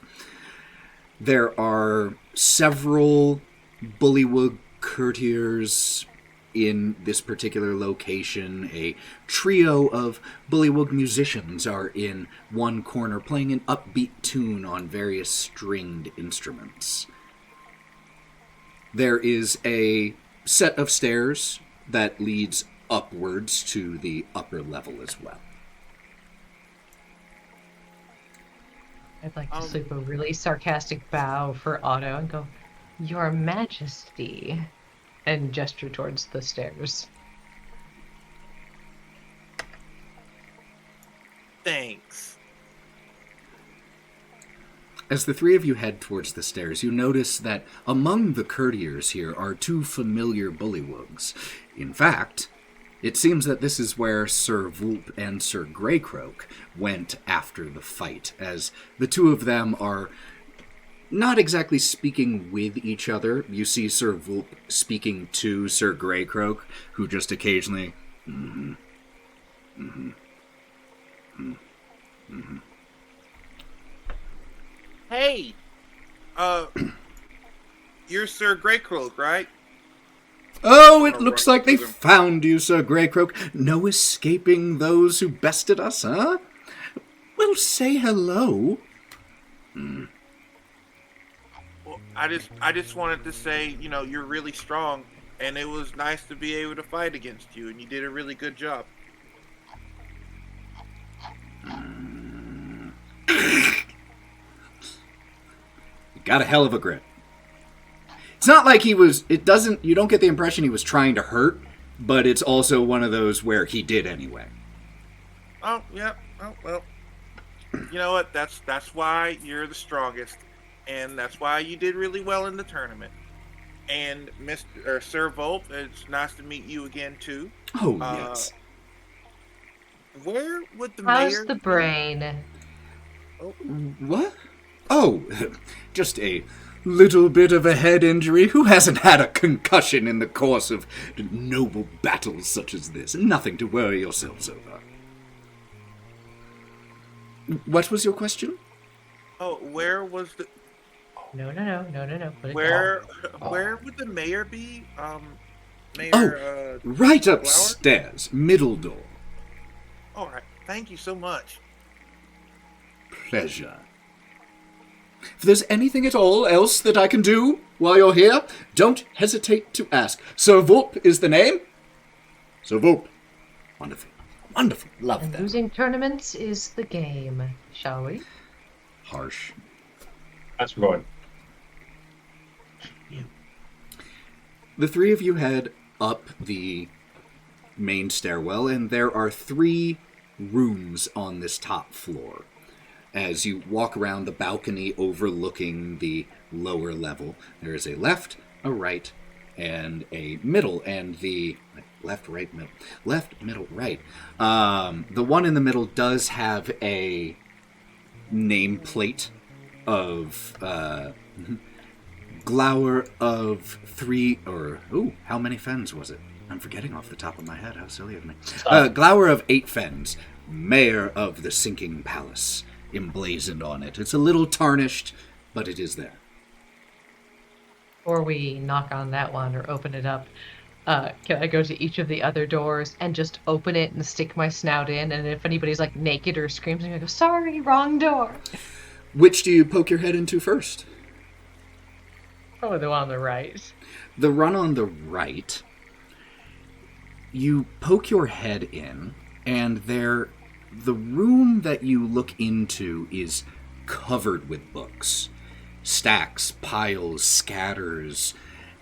There are several bullywug courtiers in this particular location. A trio of bullywug musicians are in one corner playing an upbeat tune on various stringed instruments. There is a set of stairs that leads upwards to the upper level as well. I'd like to slip a really sarcastic bow for Otto and go, "Your Majesty," and gesture towards the stairs. Thanks. As the 3 of you head towards the stairs, you notice that among the courtiers here are 2 familiar bullywugs. In fact, it seems that this is where Sir Vulp and Sir Greycroak went after the fight, as the 2 of them are not exactly speaking with each other. You see Sir Vulp speaking to Sir Greycroak, who just occasionally... Hey, you're Sir Greycroak, right? Oh, it looks like they found you, Sir Greycroak. No escaping those who bested us, huh? Well, say hello. Well, I just wanted to say, you're really strong, and it was nice to be able to fight against you, and you did a really good job. You got a hell of a grip. It's not like you don't get the impression he was trying to hurt, but it's also one of those where he did anyway. Oh, yeah. Oh, well. You know what? That's why you're strongest, and that's why you did really well in the tournament. And Sir Vulp, it's nice to meet you again too. Oh, yes. Where would the How's mayor... the brain? Oh, What? Oh, just a little bit of a head injury. Who hasn't had a concussion in the course of noble battles such as this? Nothing to worry yourselves over. What was your question? oh, where was the... Oh, No. Put it Where down. where would the mayor be? Mayor Oh, right Flower? upstairs, middle door. All right. Thank you so much. Pleasure. If there's anything at all else that I can do while you're here, don't hesitate to ask. Sir Vorp is the name? Sir Vorp. Wonderful. Wonderful. Love And that. losing tournaments is the game, shall we? Harsh. That's going. The three of you head up the main stairwell, and there are 3 rooms on this top floor. As you walk around the balcony overlooking the lower level, there is a left, a right, and a middle, and the left, right, middle. Left, middle, right. The one in the middle does have a nameplate of Glower of 3, or, how many fens was it? I'm forgetting off the top of my head. How silly of me. Glower of 8 fens, mayor of the sinking palace, emblazoned on it. It's a little tarnished, but it is there. Or we knock on that one or open it up. Can I go to each of the other doors and just open it and stick my snout in? And if anybody's like naked or screams, I go, sorry, wrong door. Which do you poke your head into first? Probably the one on the right. The one on the right, you poke your head in, and the room that you look into is covered with books. Stacks, piles, scatters,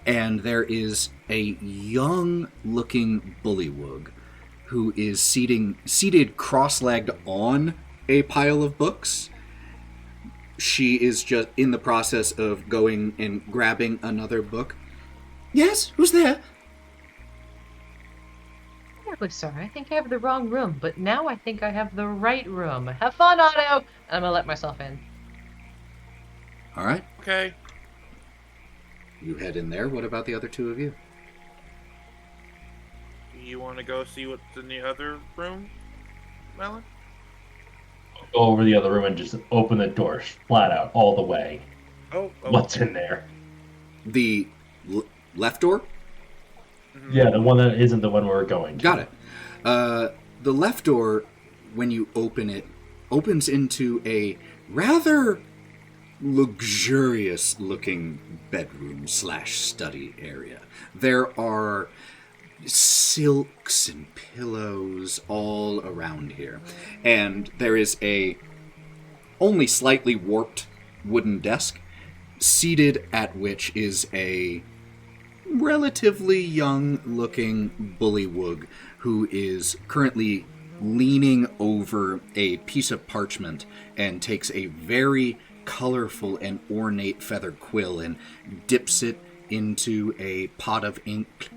and there is a young-looking bullywug who is seated cross-legged on a pile of books. She is just in the process of going and grabbing another book. Yes, who's there? Terribly sorry. I think I have the wrong room, but now I think I have the right room. Have fun, Otto! And I'm gonna let myself in. All right, Okay. you head in there. What about the other 2 of you? You want to go see what's in the other room, Melon? Go over the other room and just open the door flat out all the way. Oh. What's in there? The left door? Mhm. Yeah, the one that isn't the one we're going to. Got it. The left door, when you open it, opens into a rather luxurious-looking bedroom/study area. There are silks and pillows all around here, and there is a only slightly warped wooden desk, seated at which is a relatively young-looking bullywug who is currently leaning over a piece of parchment and takes a very colorful and ornate feather quill and dips it into a pot of ink.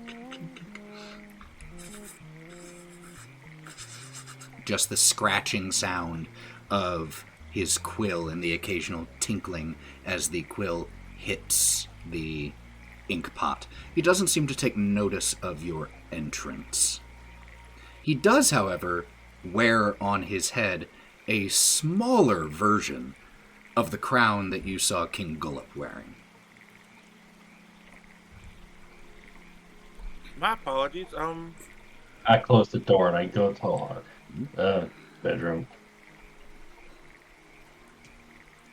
Just the scratching sound of his quill and the occasional tinkling as the quill hits the ink pot. He doesn't seem to take notice of your entrance. He does, however, wear on his head a smaller version of the crown that you saw King Gullop wearing. My apologies. I close the door and I go to bedroom.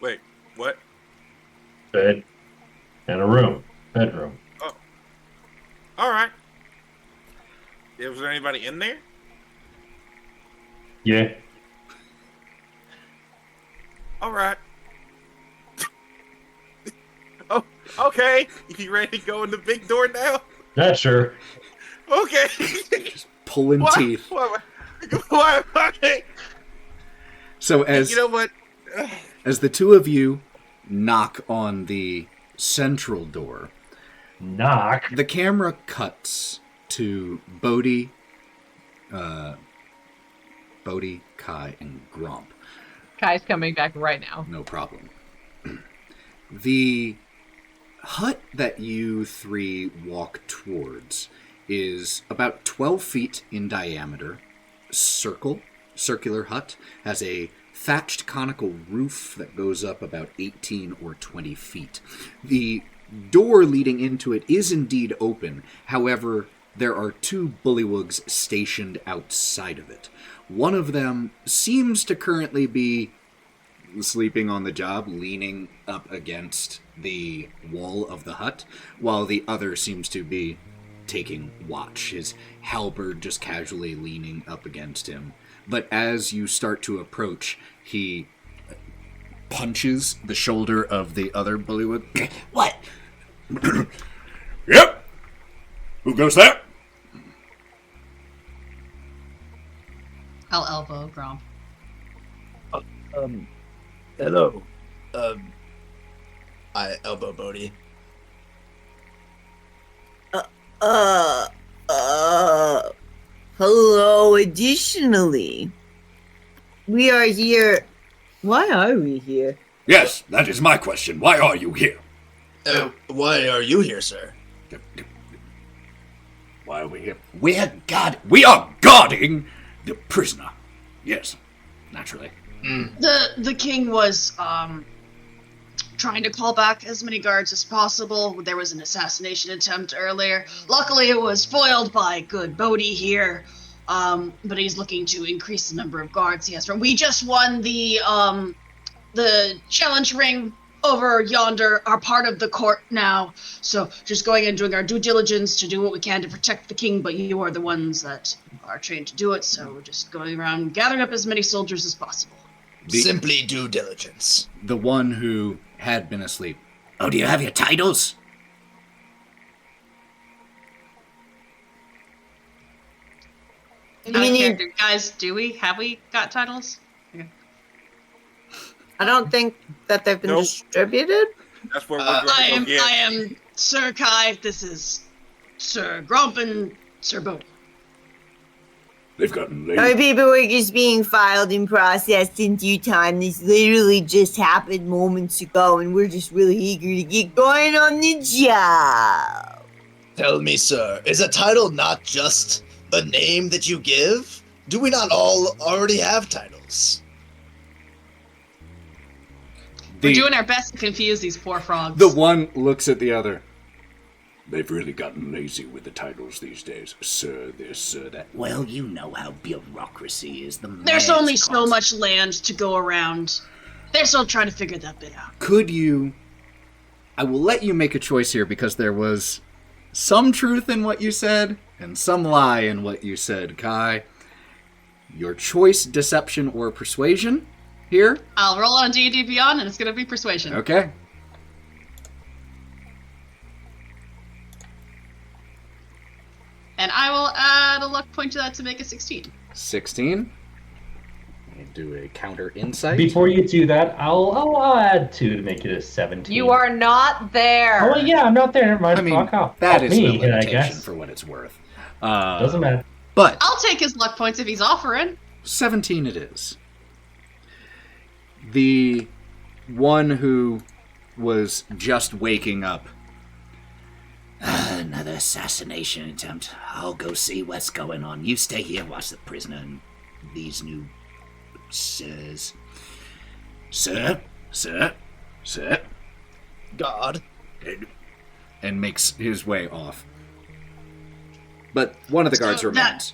Wait. What? Bed. And a room. Bedroom. All right. Was there anybody in there? Yeah. All right. Oh, okay. You ready to go in the big door now? Yeah, sure. Okay. Pulling teeth. Why? So as You know what? as the 2 of you knock on the central door, Knock. the camera cuts to Bodhi, Kai, and Gromp. Kai's coming back right now. No problem. The hut that you 3 walk towards is about 12 feet in diameter, circular hut, has a thatched conical roof that goes up about 18 or 20 feet. The door leading into it is indeed open. However, there are two bullywugs stationed outside of it. One of them seems to currently be sleeping on the job, leaning up against the wall of the hut, while the other seems to be taking watch, his halberd just casually leaning up against him. But as you start to approach, he punches the shoulder of the other bullywug. What? Yep. Who goes there? I'll elbow Grom. Hello. I elbow Bodhi. Hello. Additionally, we are here. Why are we here? Yes, that is my question. Why are you here? Why are you here, sir? Why are we here? We are guarding the prisoner. Yes, naturally. The king was trying to call back as many guards as possible. There was an assassination attempt earlier. Luckily, it was foiled by good Bodhi here. But he's looking to increase the number of guards he has. We just won the challenge ring over yonder, are part of the court now. So just going and doing our due diligence to do what we can to protect the king, but you are the ones that are trained to do it, so we're just going around gathering up as many soldiers as possible. Simply due diligence. The one who had been asleep. Oh, do you have your titles? Guys, have we got titles? I don't think that they've been Nope. distributed. That's where we're going to go get. I am Sir Kai. This is Sir Grump and Sir Bodhi. They've gotten Our late. paperwork is being filed and processed in due time. This literally just happened moments ago, and we're just really eager to get going on the job. Tell me, sir, is a title not just a name that you give? Do we not all already have titles? We're doing our best to confuse these poor frogs. The one looks at the other. They've really gotten lazy with the titles these days. Sir this, sir that. Well, you know how bureaucracy is. There's only so much land to go around. They're still trying to figure that bit out. Could you... I will let you make a choice here because there was some truth in what you said and some lie in what you said, Kai. Your choice, deception or persuasion here? I'll roll on D&D Beyond, and it's going to be persuasion. Okay. And I will add a luck point to that to make it 16. 16. We'll do a counter insight. Before you do that, I'll add 2 to make it a 17. You are not there. Oh, well, yeah, I'm not there. Never mind. I mean, Fuck off. that Fuck is me, the I limitation guess. for what it's worth. Doesn't matter. But I'll take his luck points if he's offering. 17 it is. The one who was just waking up. Another assassination attempt. I'll go see what's going on. You stay here, watch the prisoner and these new sirs. Sir? Sir? Sir? God. And makes his way off. But one of the guards remains.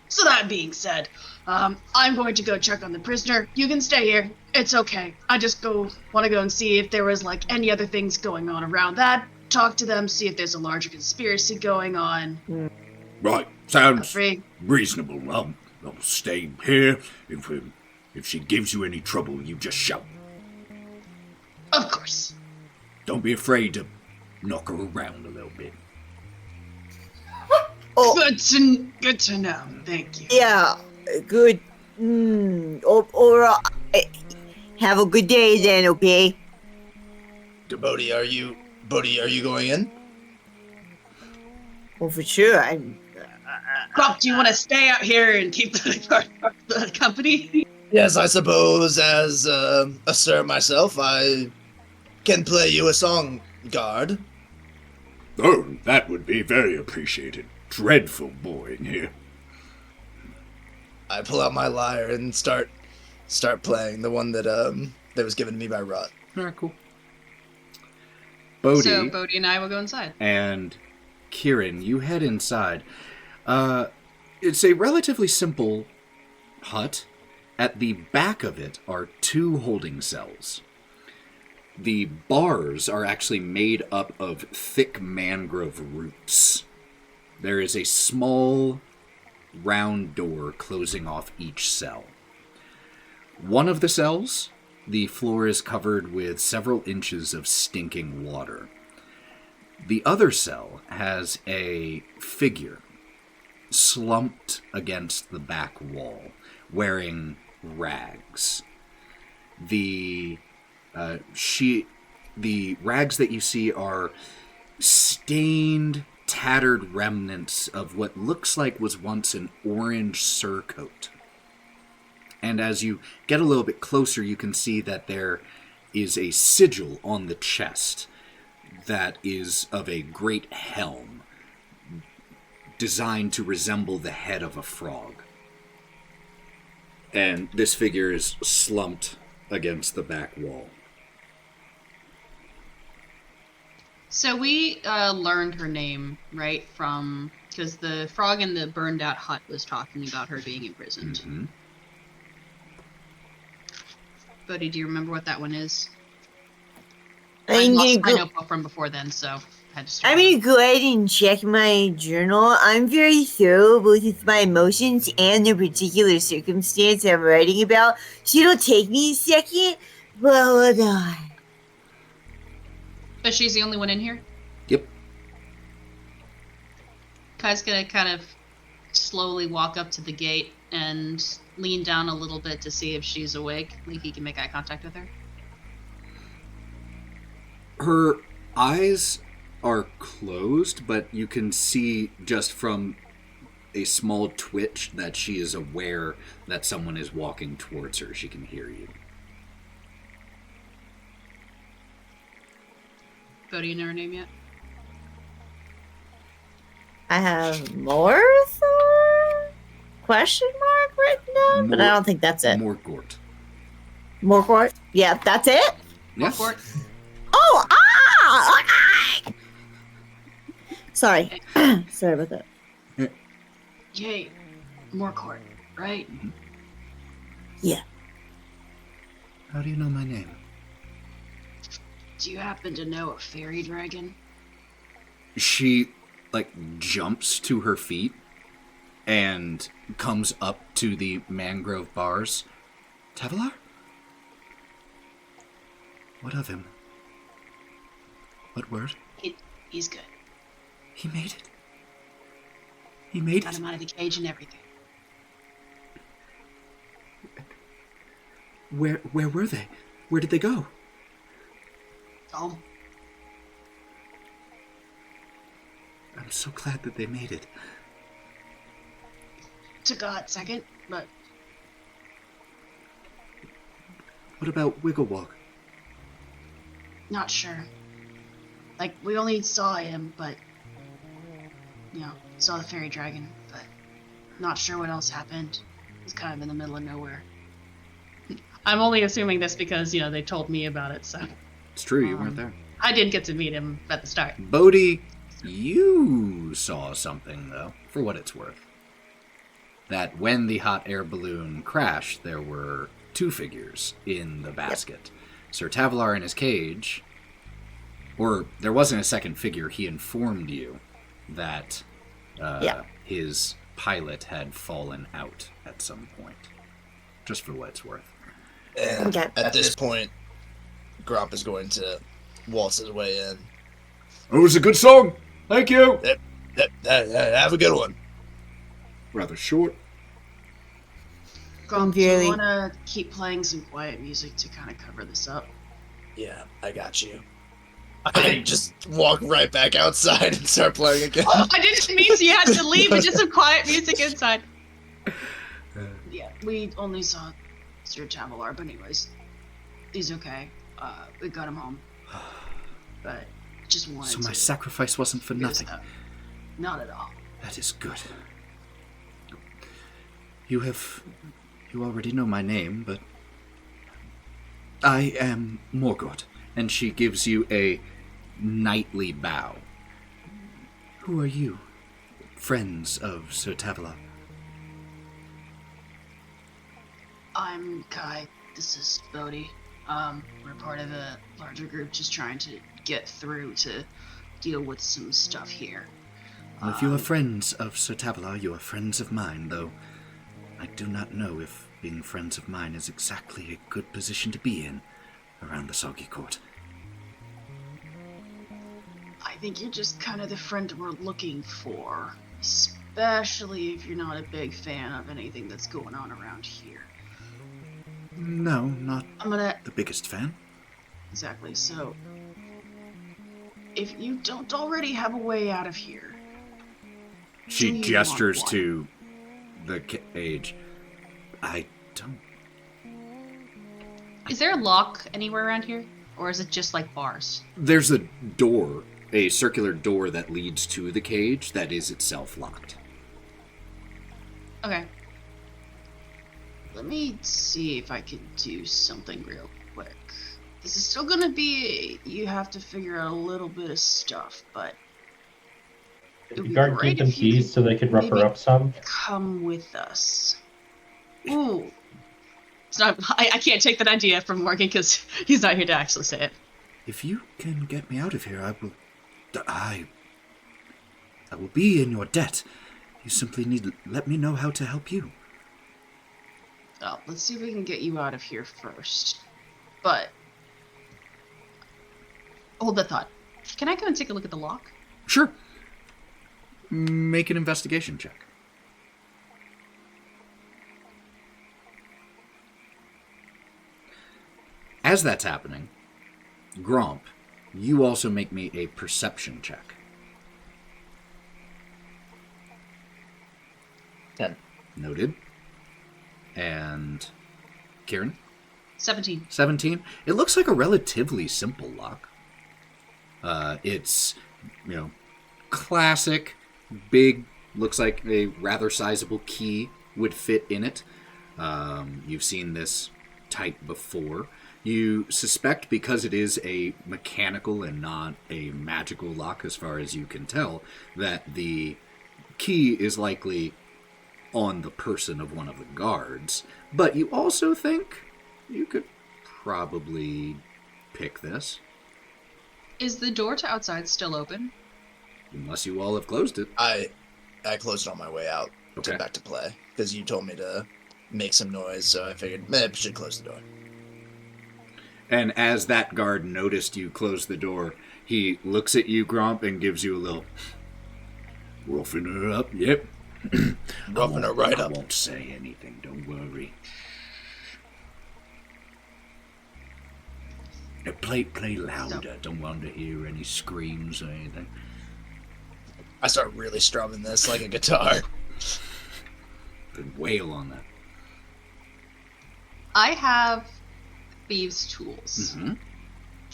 So that being said, I'm going to go check on the prisoner. You can stay here. It's okay. I just want to go and see if there was any other things going on around that. Talk to them, see if there's a larger conspiracy going on. Right, sounds Free. reasonable. I'll stay here. If she gives you any trouble, you just shout. Of course. Don't be afraid to knock her around a little bit. Oh, Good to know. Thank you. yeah, good. Have a good day then, okay? Bodhi, are you going in? Well, for sure. Grump, do you want to stay out here and keep the company? Yes, I suppose as a sir myself, I can play you a song, guard. Oh, that would be very appreciated. Dreadful boring here. I pull out my lyre and start start playing the one that that was given to me by Rut. Alright, cool. Bodhi So Bodhi and I will go inside. and Kieran, you head inside. It's a relatively simple hut. At the back of it are 2 holding cells. The bars are actually made up of thick mangrove roots. There is a small round door closing off each cell. One of the cells, the floor is covered with several inches of stinking water. The other cell has a figure slumped against the back wall, wearing rags. The rags that you see are stained, tattered remnants of what looks like was once an orange surcoat. And as you get a little bit closer, you can see that there is a sigil on the chest that is of a great helm, designed to resemble the head of a frog. And this figure is slumped against the back wall. So we learned her name, right, from... Because the frog in the burned out hut was talking about her being imprisoned. Mm-hmm. Bodhi, do you remember what that one is? I'm lost gonna my go. notebook from before then, so I had to start. I'm gonna go ahead and check my journal. I'm very thorough both with my emotions and the particular circumstance I'm writing about, so it'll take me a second. But hold on. But she's the only one in here? Yep. Kai's gonna kind of slowly walk up to the gate and lean down a little bit to see if she's awake. Like he can make eye contact with her. Her eyes are closed, but you can see just from a small twitch that she is aware that someone is walking towards her. She can hear you. Bodhi, you know her name yet? I have Morthor? Question mark written down, but I don't think that's it. Morgort. Morgort? Yeah, that's it? Yes. Morgort? Oh, okay. Sorry. Sorry about that. Yay, Morcourt, right? Yeah. How do you know my name? Do you happen to know a fairy dragon? She, jumps to her feet and comes up to the mangrove bars. Tavalar? What of him? What word? He's good. He made it. He made Got it. him out of the cage and everything. Where were they? Where did they go? Oh, I'm so glad that they made it. took a hot second, but What about Wigglewog? not sure. Like, we only saw him, but, saw the fairy dragon, but not sure what else happened. He's kind of in the middle of nowhere. I'm only assuming this because, they told me about it, so. It's true, you weren't there. I didn't get to meet him at the start. Bodhi, you saw something, though, for what it's worth. That when the hot air balloon crashed, there were 2 figures in the basket. Sir Tavalar in his cage, or there wasn't a second figure, he informed you that his pilot had fallen out at some point. Just for what it's worth. And Okay. at this point, Gromp is going to waltz his way in. It was a good song! Thank you! Have a good one. Rather short. Grump, do you Really? want to keep playing some quiet music to kind of cover this up? Yeah, I got you. I just walk right back outside and start playing again. Oh, I didn't mean you had to leave, but just some quiet music inside. Yeah, we only saw Sir Tavalar, but anyways, he's okay. We got him home. But just wanted So my to sacrifice wasn't for figure this nothing. out. Not at all. That is good. You already know my name, but I am Morgoth. And she gives you a knightly bow. Who are you? Friends of Sir Tavalar. I'm Kai. This is Bodhi. We're part of a larger group just trying to get through to deal with some stuff here. Well, if you are friends of Sir Tavalar, you are friends of mine, though I do not know if being friends of mine is exactly a good position to be in around the Soggy Court. I think you're just kind of the friend we're looking for, especially if you're not a big fan of anything that's going on around here. No, not I'm gonna... the biggest fan. Exactly, so... if you don't already have a way out of here... She do you gestures want one? to the cage. I don't. Is there a lock anywhere around here? Or is it just like bars? There's a door, a circular door that leads to the cage that is itself locked. Okay. Let me see if I can do something real quick. This is still gonna be... you have to figure out a little bit of stuff, but... Did It'd the be guard great give them if you keys could so they could rough her maybe up some? come with us. Ooh. It's not... I can't take that idea from Morgan because he's not here to actually say it. If you can get me out of here, I will be in your debt. You simply need to let me know how to help you. Well, let's see if we can get you out of here first. But... hold that thought. Can I go and take a look at the lock? Sure. Make an investigation check. As that's happening, Gromp, you also make me a perception check. 10. Noted. And Kieran? 17. 17. It looks like a relatively simple lock. It's, classic, big, looks like a rather sizable key would fit in it. You've seen this type before. You suspect, because it is a mechanical and not a magical lock as far as you can tell, that the key is likely on the person of one of the guards. But you also think you could probably pick this. Is the door to outside still open? Unless you all have closed it. I closed it on my way out Okay. back to play because you told me to make some noise, so I figured I should close the door. And as that guard noticed you close the door, he looks at you, Gromp, and gives you a little roughing her up. Yep. Roughing her right I up. won't say anything. Don't worry. Now play louder. Don't want to hear any screams or anything. I start really strumming this like a guitar. Then wail on that. I have thieves' tools. Mm-hmm.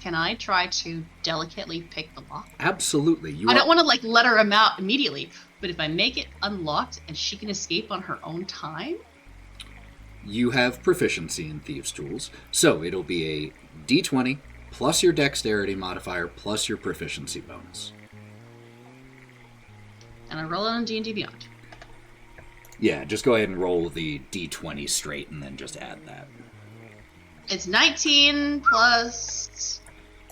Can I try to delicately pick the lock? Absolutely. I don't want to let her out immediately, but if I make it unlocked and she can escape on her own time, You have proficiency in Thieves' Tools, so it'll be a d20 plus your dexterity modifier plus your proficiency bonus. and I roll it on D&D Beyond. Yeah, just go ahead and roll the d20 straight and then just add that. It's 19 plus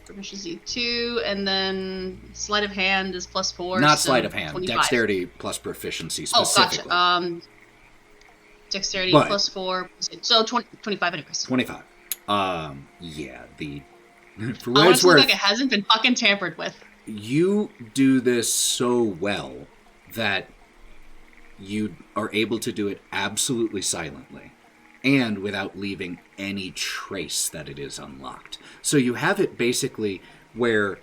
proficiency 2, and then sleight of hand is plus 4. Not so sleight of hand, 25. dexterity plus proficiency Oh, specifically. gotcha. Dexterity But- plus 4, so 25 anyways. 25. Yeah, for I what want it's to look worth, like it hasn't been fucking tampered with. you do this so well that you are able to do it absolutely silently and without leaving any trace that it is unlocked. So you have it basically where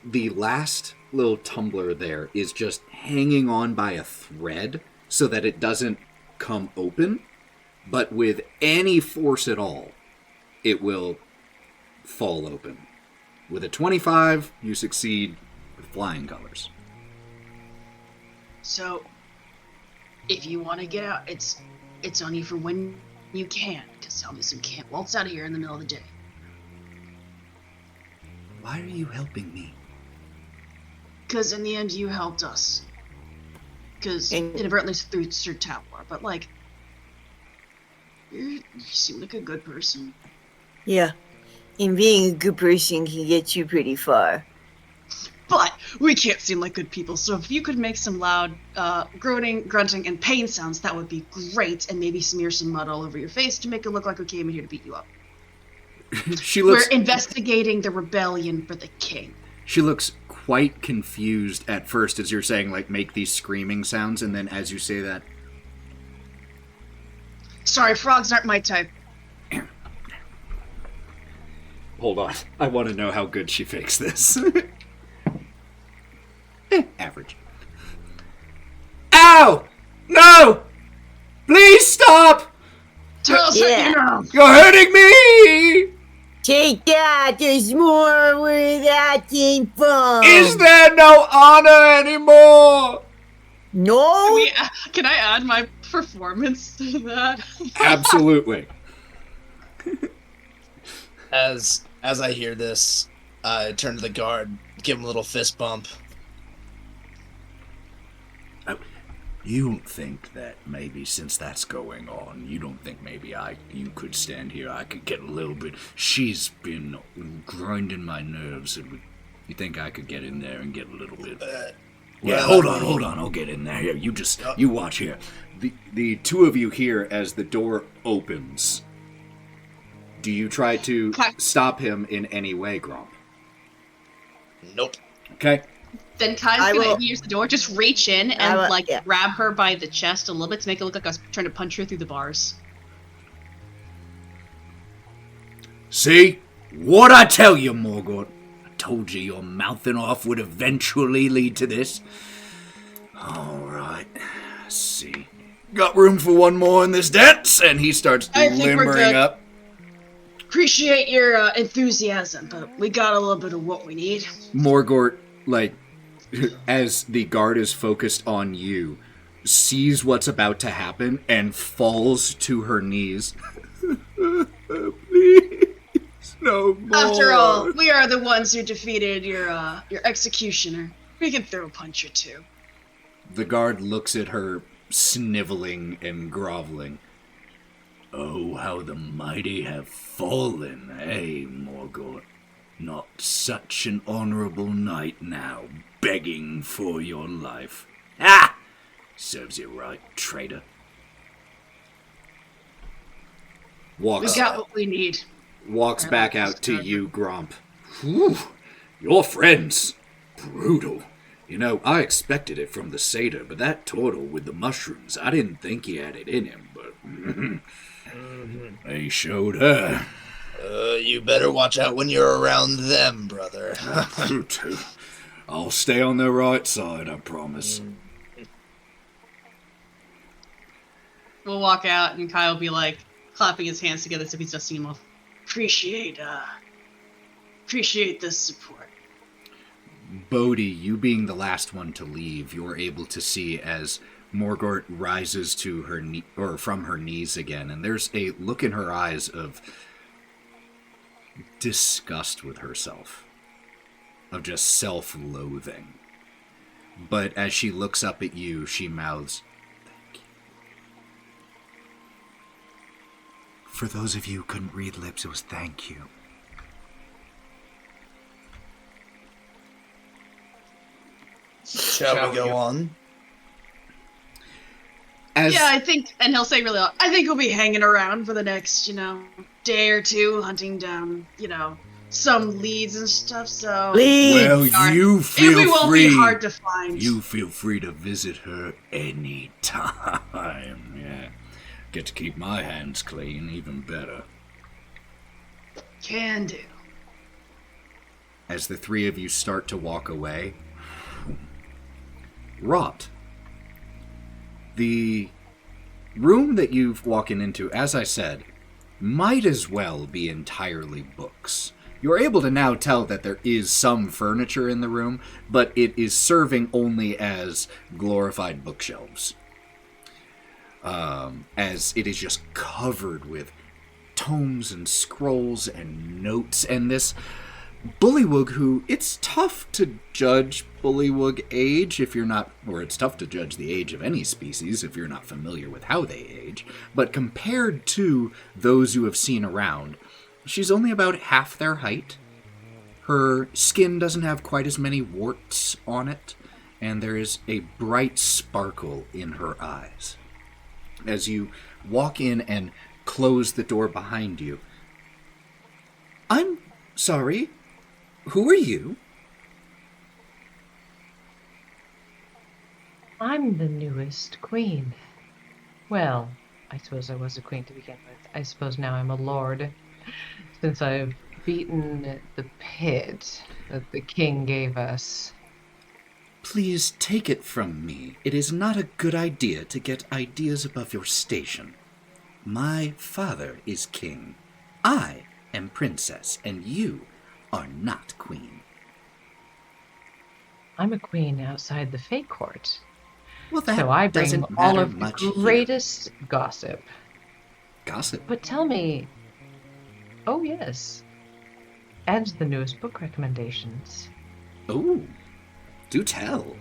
the last little tumbler there is just hanging on by a thread so that it doesn't come open, but with any force at all, it will fall open. With a 25, you succeed with flying colors. So, if you want to get out, it's on you for when you can. Because Helmuson can't waltz out of here in the middle of the day. Why are you helping me? Because in the end, you helped us. Because inadvertently through Sir Tapwar, but like, you seem like a good person. Yeah. And being a good person can get you pretty far. But we can't seem like good people, so if you could make some loud groaning, grunting, and pain sounds, that would be great, and maybe smear some mud all over your face to make it look like we came in here to beat you up. We're investigating the rebellion for the king. She looks quite confused at first as you're saying, like, make these screaming sounds, and then as you say that... Sorry, frogs aren't my type. Hold on. I want to know how good she fakes this. Average. Ow! No! Please stop! Tell us what you know. You're hurting me! Take that! There's more where that came from! Is there no honor anymore? No? Can I add my performance to that? Absolutely. As I hear this, I turn to the guard, give him a little fist bump. You don't think that maybe since that's going on, you don't think maybe you could stand here, I could get a little bit... She's been grinding my nerves, and you think I could get in there and get a little bit... Yeah, hold on, I'll get in there. Here, you watch here. The two of you hear as the door opens. Do you try to stop him in any way, Gromp? Nope. Okay. Then Kai's gonna use the door, just reach in and grab her by the chest a little bit to make it look like I was trying to punch her through the bars. See? What'd I tell you, Morgort? I told you your mouthing off would eventually lead to this. Alright. See. Got room for one more in this dance? And he starts limbering up. Appreciate your enthusiasm, but we got a little bit of what we need. Morgort, as the guard is focused on you, sees what's about to happen and falls to her knees. Please, no more. After all, we are the ones who defeated your executioner. We can throw a punch or two. The guard looks at her, sniveling and groveling. Oh, how the mighty have fallen, eh, Morgort? Not such an honorable knight now, begging for your life. Ah! Serves you right, traitor. We got what we need. Walks back out to you, Gromp. Whew, your friends. Brutal. You know, I expected it from the satyr, but that turtle with the mushrooms, I didn't think he had it in him, but... They showed her. You better watch out when you're around them, brother. I'll stay on the right side, I promise. We'll walk out, and Kai will be like clapping his hands together as if he's dusting him off. Appreciate this support. Bodhi, you being the last one to leave, you're able to see as Morgort rises to her from her knees again, and there's a look in her eyes of disgust with herself, of just self-loathing. But as she looks up at you, she mouths, "Thank you." For those of you who couldn't read lips, it was thank you. Shall we go on? I think, and he'll say really loud, I think we'll be hanging around for the next, day or two, hunting down, some leads and stuff, so... Well, you feel free. It won't be hard to find. You feel free to visit her any time, yeah. Get to keep my hands clean, even better. Can do. As the three of you start to walk away, Rot. The room that you've walking into, as I said, might as well be entirely books. You're able to now tell that there is some furniture in the room, but it is serving only as glorified bookshelves. As it is just covered with tomes and scrolls and notes, and this Bullywug, who it's tough to judge Bullywug age if you're not, or it's tough to judge the age of any species if you're not familiar with how they age, but compared to those you have seen around, she's only about half their height. Her skin doesn't have quite as many warts on it, and there is a bright sparkle in her eyes. As you walk in and close the door behind you, I'm sorry, who are you? I'm the newest queen. Well, I suppose I was a queen to begin with. I suppose now I'm a lord, since I've beaten the pit that the king gave us. Please take it from me. It is not a good idea to get ideas above your station. My father is king. I am princess, and you are not queen. I'm a queen outside the Fey Court. Well, that So I bring doesn't all matter of the much here. greatest gossip. Gossip? But tell me... Oh, yes. And the newest book recommendations. Oh, do tell.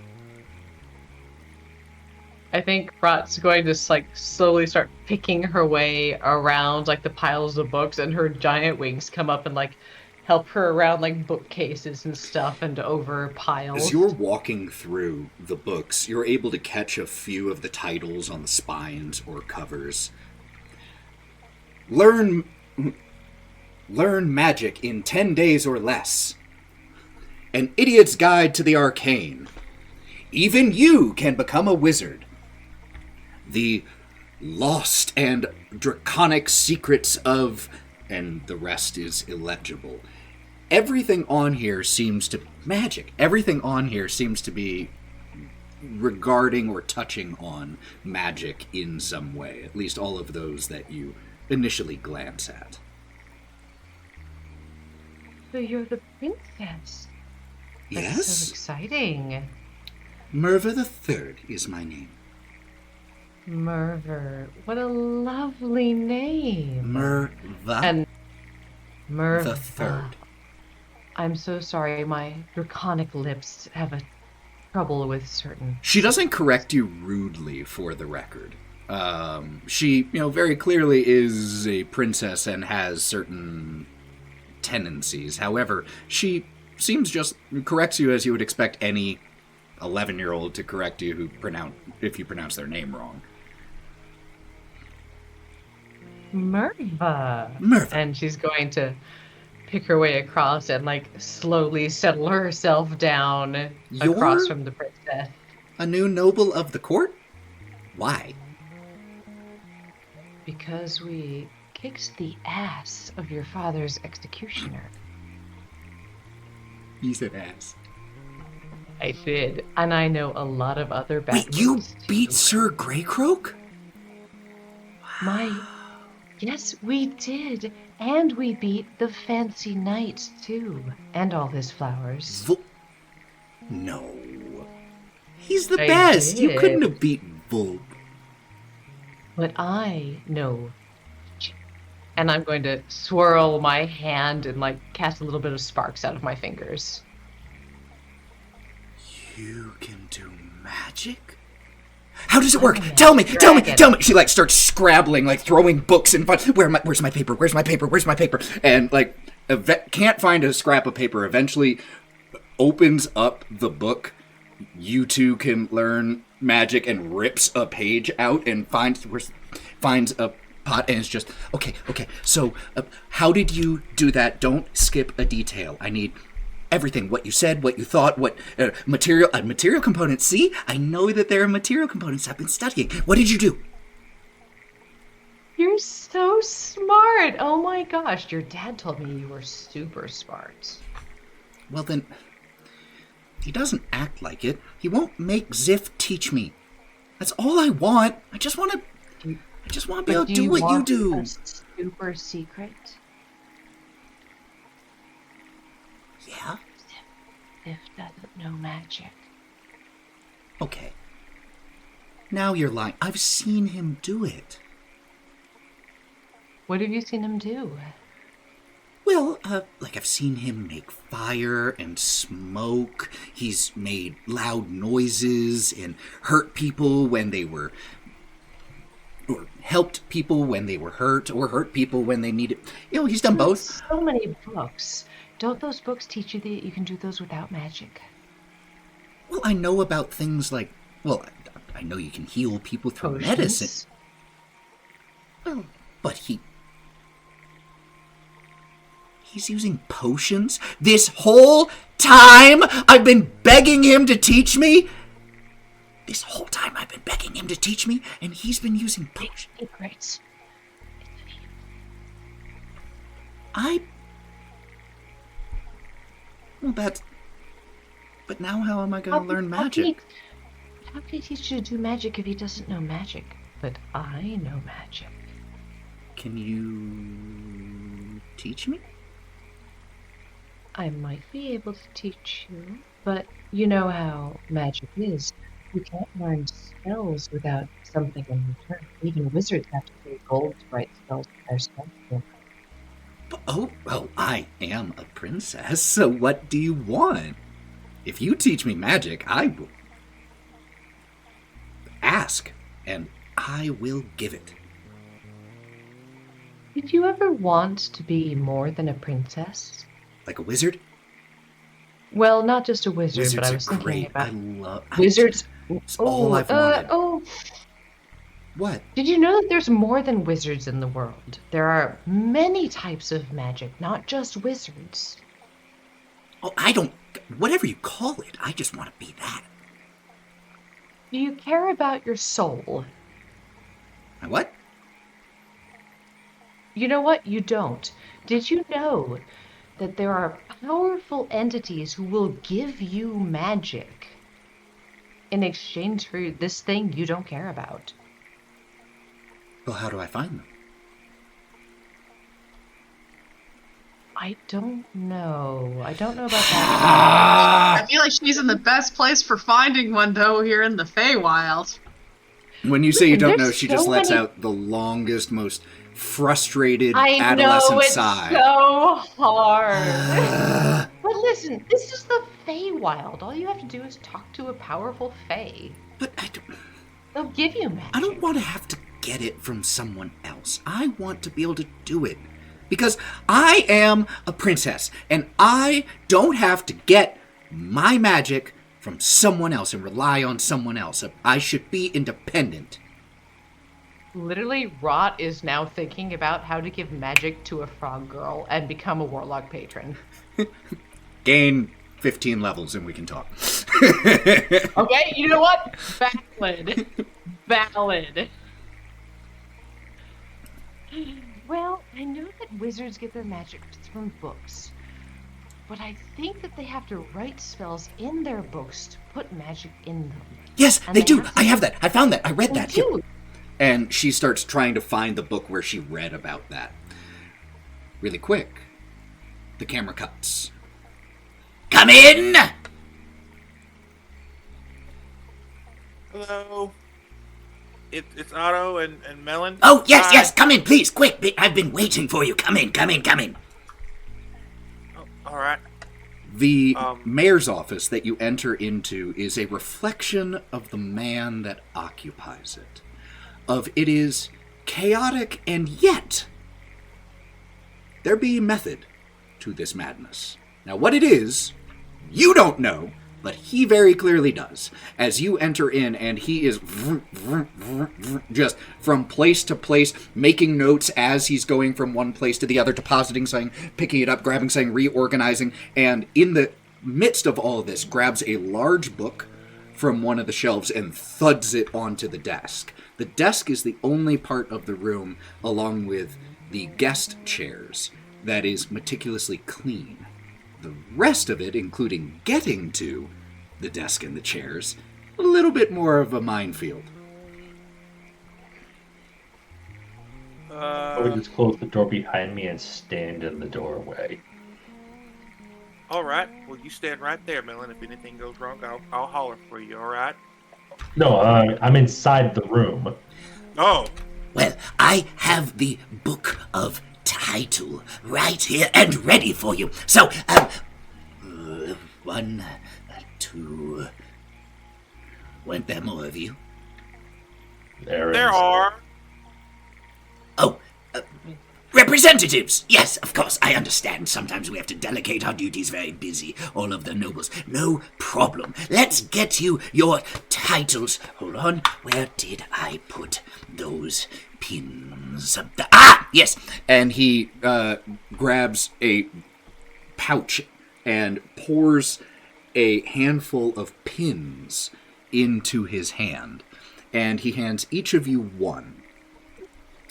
I think Brat's going to slowly start picking her way around the piles of books, and her giant wings come up and help her around bookcases and stuff and over piles. As you're walking through the books, you're able to catch a few of the titles on the spines or covers. Learn magic in 10 days or less. An idiot's guide to the arcane. Even you can become a wizard. The lost and draconic secrets of... and the rest is illegible. Everything on here seems to... magic. Everything on here seems to be regarding or touching on magic in some way. At least all of those that you initially glance at. So you're the princess. That's Yes? so exciting. Merva the Third is my name. Merver. What a lovely name. Merva And Merva. the Third. I'm so sorry. My draconic lips have a trouble with certain... She doesn't correct you rudely, for the record. She, very clearly is a princess and has certain tendencies. However, she seems just corrects you as you would expect any 11-year-old to correct you if you pronounce their name wrong. Merva. Merva. And she's going to pick her way across and slowly settle herself down across You're from the princess. a new noble of the court? Why? Because we kicked the ass of your father's executioner. You said ass. I did, and I know a lot of other bad Wait, you words, beat too. Sir Greycroak? Yes, we did. And we beat the fancy knight, too. And all his flowers. No. He's the I best. You did. couldn't have beaten Volk. But I know. And I'm going to swirl my hand and cast a little bit of sparks out of my fingers. You can do magic? How does it work? I'm a Tell me, tell me, dragon. tell me. She starts scrabbling, throwing books in front. Where's my paper? Where's my paper? Where's my paper? And can't find a scrap of paper. Eventually opens up the book. You two can learn magic, and rips a page out and finds a pot, and it's just okay. So how did you do that? Don't skip a detail. I need everything. What you said, what you thought, what material components. See, I know that there are material components. I've been studying. What did you do? You're so smart. Oh my gosh, your dad told me you were super smart. Well then, he doesn't act like it. He won't make Ziff teach me. That's all I want. I just want to be able to do what you do. A super secret? Yeah? Ziff doesn't know magic. Okay. Now you're lying. I've seen him do it. What have you seen him do? Well, like I've seen him make fire and smoke. He's made loud noises and hurt people when they were... or helped people when they were hurt, or hurt people when they needed... he's done both. So many books. Don't those books teach you that you can do those without magic? Well, I know about things like... Well, I know you can heal people through Potions. medicine. Well, but he's using potions? This whole time I've been begging him to teach me? This whole time I've been begging him to teach me, and he's been using potions. Secrets. Well, that's... But now how am I going to learn magic? How can he teach you to do magic if he doesn't know magic? But I know magic. Can you teach me? I might be able to teach you, but you know how magic is. You can't learn spells without something in return. Even wizards have to pay gold to write spells with their spells. Oh, well, I am a princess, so what do you want? If you teach me magic, I will ask, and I will give it. Did you ever want to be more than a princess? Like a wizard? Well, not just a wizard, Wizards but I are was thinking great. about I love wizards. It's all I've wanted. What? Did you know that there's more than wizards in the world? There are many types of magic, not just wizards. Oh, I don't... Whatever you call it, I just want to be that. Do you care about your soul? My what? You know what? You don't. Did you know that there are powerful entities who will give you magic in exchange for this thing you don't care about? Well, how do I find them? I don't know. I don't know about that. I feel like she's in the best place for finding one, though, here in the Feywild. When you say you don't know, There's she so just lets many- out the longest, most frustrated I adolescent know, it's sigh. so hard. But listen, this is the Feywild. All you have to do is talk to a powerful Fey. But I don't... They'll give you magic. I don't want to have to get it from someone else. I want to be able to do it. Because I am a princess, and I don't have to get my magic from someone else and rely on someone else. I should be independent. Literally, Rot is now thinking about how to give magic to a frog girl and become a warlock patron. Gain 15 levels and we can talk. Okay, you know what? Valid. Valid. Well, I know that wizards get their magic from books, but I think that they have to write spells in their books to put magic in them. Yes, And they do. have to- I have that. I found that. I read They that. do. And she starts trying to find the book where she read about that. Really quick, the camera cuts. Come in! Hello. It's Otto and Melon. Oh, yes, Hi. yes, come in, please, quick. I've been waiting for you. Come in. Oh, all right. The mayor's office that you enter into is a reflection of the man that occupies it. It is chaotic, and yet there be method to this madness. Now, what it is, you don't know, but he very clearly does. As you enter in, and he is just from place to place, making notes as he's going from one place to the other, depositing something, picking it up, grabbing something, reorganizing, and in the midst of all of this, grabs a large book from one of the shelves and thuds it onto the desk. The desk is the only part of the room, along with the guest chairs, that is meticulously clean. The rest of it, including getting to the desk and the chairs, a little bit more of a minefield. I would just close the door behind me and stand in the doorway. All right. Well, you stand right there, Melon. If anything goes wrong, I'll holler for you. All right. No, I'm inside the room. Oh. Well, I have the Book of title right here and ready for you. So, 1, 2. Weren't there more of you? There are. Oh, representatives! Yes, of course, I understand. Sometimes we have to delegate our duties, very busy, all of the nobles. No problem. Let's get you your titles. Hold on, where did I put those pins? Yes! And he grabs a pouch and pours a handful of pins into his hand. And he hands each of you one.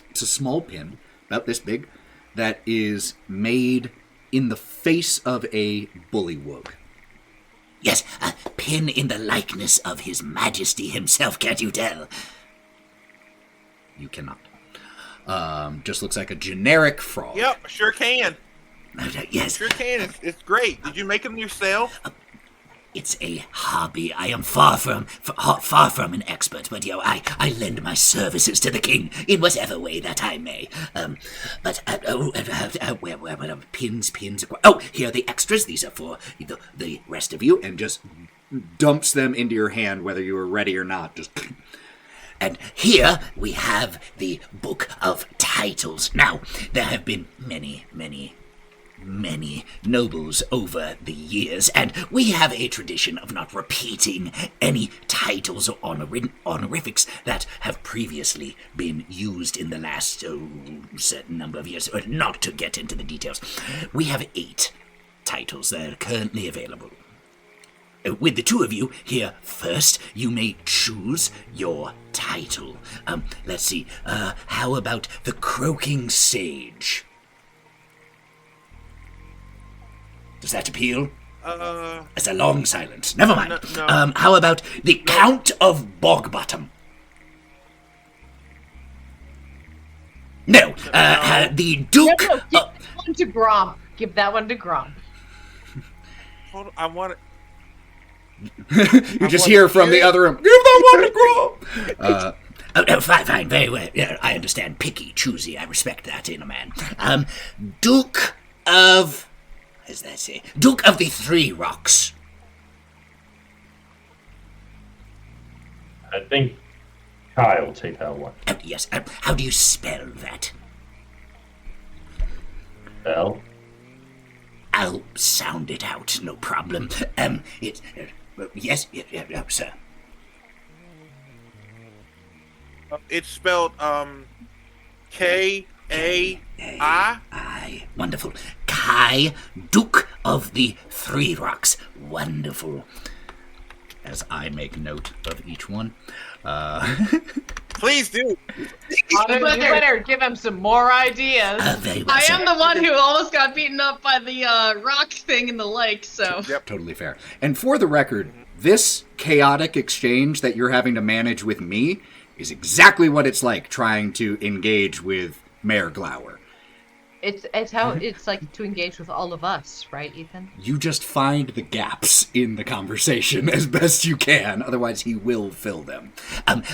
It's a small pin, about this big, that is made in the face of a bullywug. Yes, a pin in the likeness of His Majesty himself, can't you tell? You cannot. Just looks like a generic frog. Yep, I sure can. Yes. Sure can. It's great. Did you make them yourself? It's a hobby. I am far from an expert, but I lend my services to the king in whatever way that I may. Where pins? Oh, here are the extras. These are for the rest of you, And just dumps them into your hand, whether you were ready or not. Just. And here we have the Book of Titles. Now, there have been many nobles over the years, and we have a tradition of not repeating any titles or honorifics that have previously been used in the last certain number of years, not to get into the details. We have 8 titles that are currently available. With the 2 of you here first, you may choose your title. Let's see, how about the Croaking Sage? Does that appeal? It's a long silence. Never mind. No. How about the Count of Bogbottom? No. The Duke. No, give one to Grom. Give that one to Grom. Hold on, I want it. You just hear from the other room, give that one to Grom! Fine, very well. Yeah, I understand. Picky, choosy. I respect that in a man. Duke of... As they say, Duke of the Three Rocks. I think Kai will take that one. Yes. How do you spell that? L. I'll sound it out. No problem. Yes, sir. It's spelled Kai. Wonderful. Kai, Duke of the Three Rocks. Wonderful. As I make note of each one. Please do. You better give him some more ideas. Very well, I sir. am the one who almost got beaten up by the rock thing in the lake, so. Yep. Totally fair. And for the record, this chaotic exchange that you're having to manage with me is exactly what it's like trying to engage with Mayor Glower. It's how it's like to engage with all of us, right, Ethan? You just find the gaps in the conversation as best you can, otherwise he will fill them.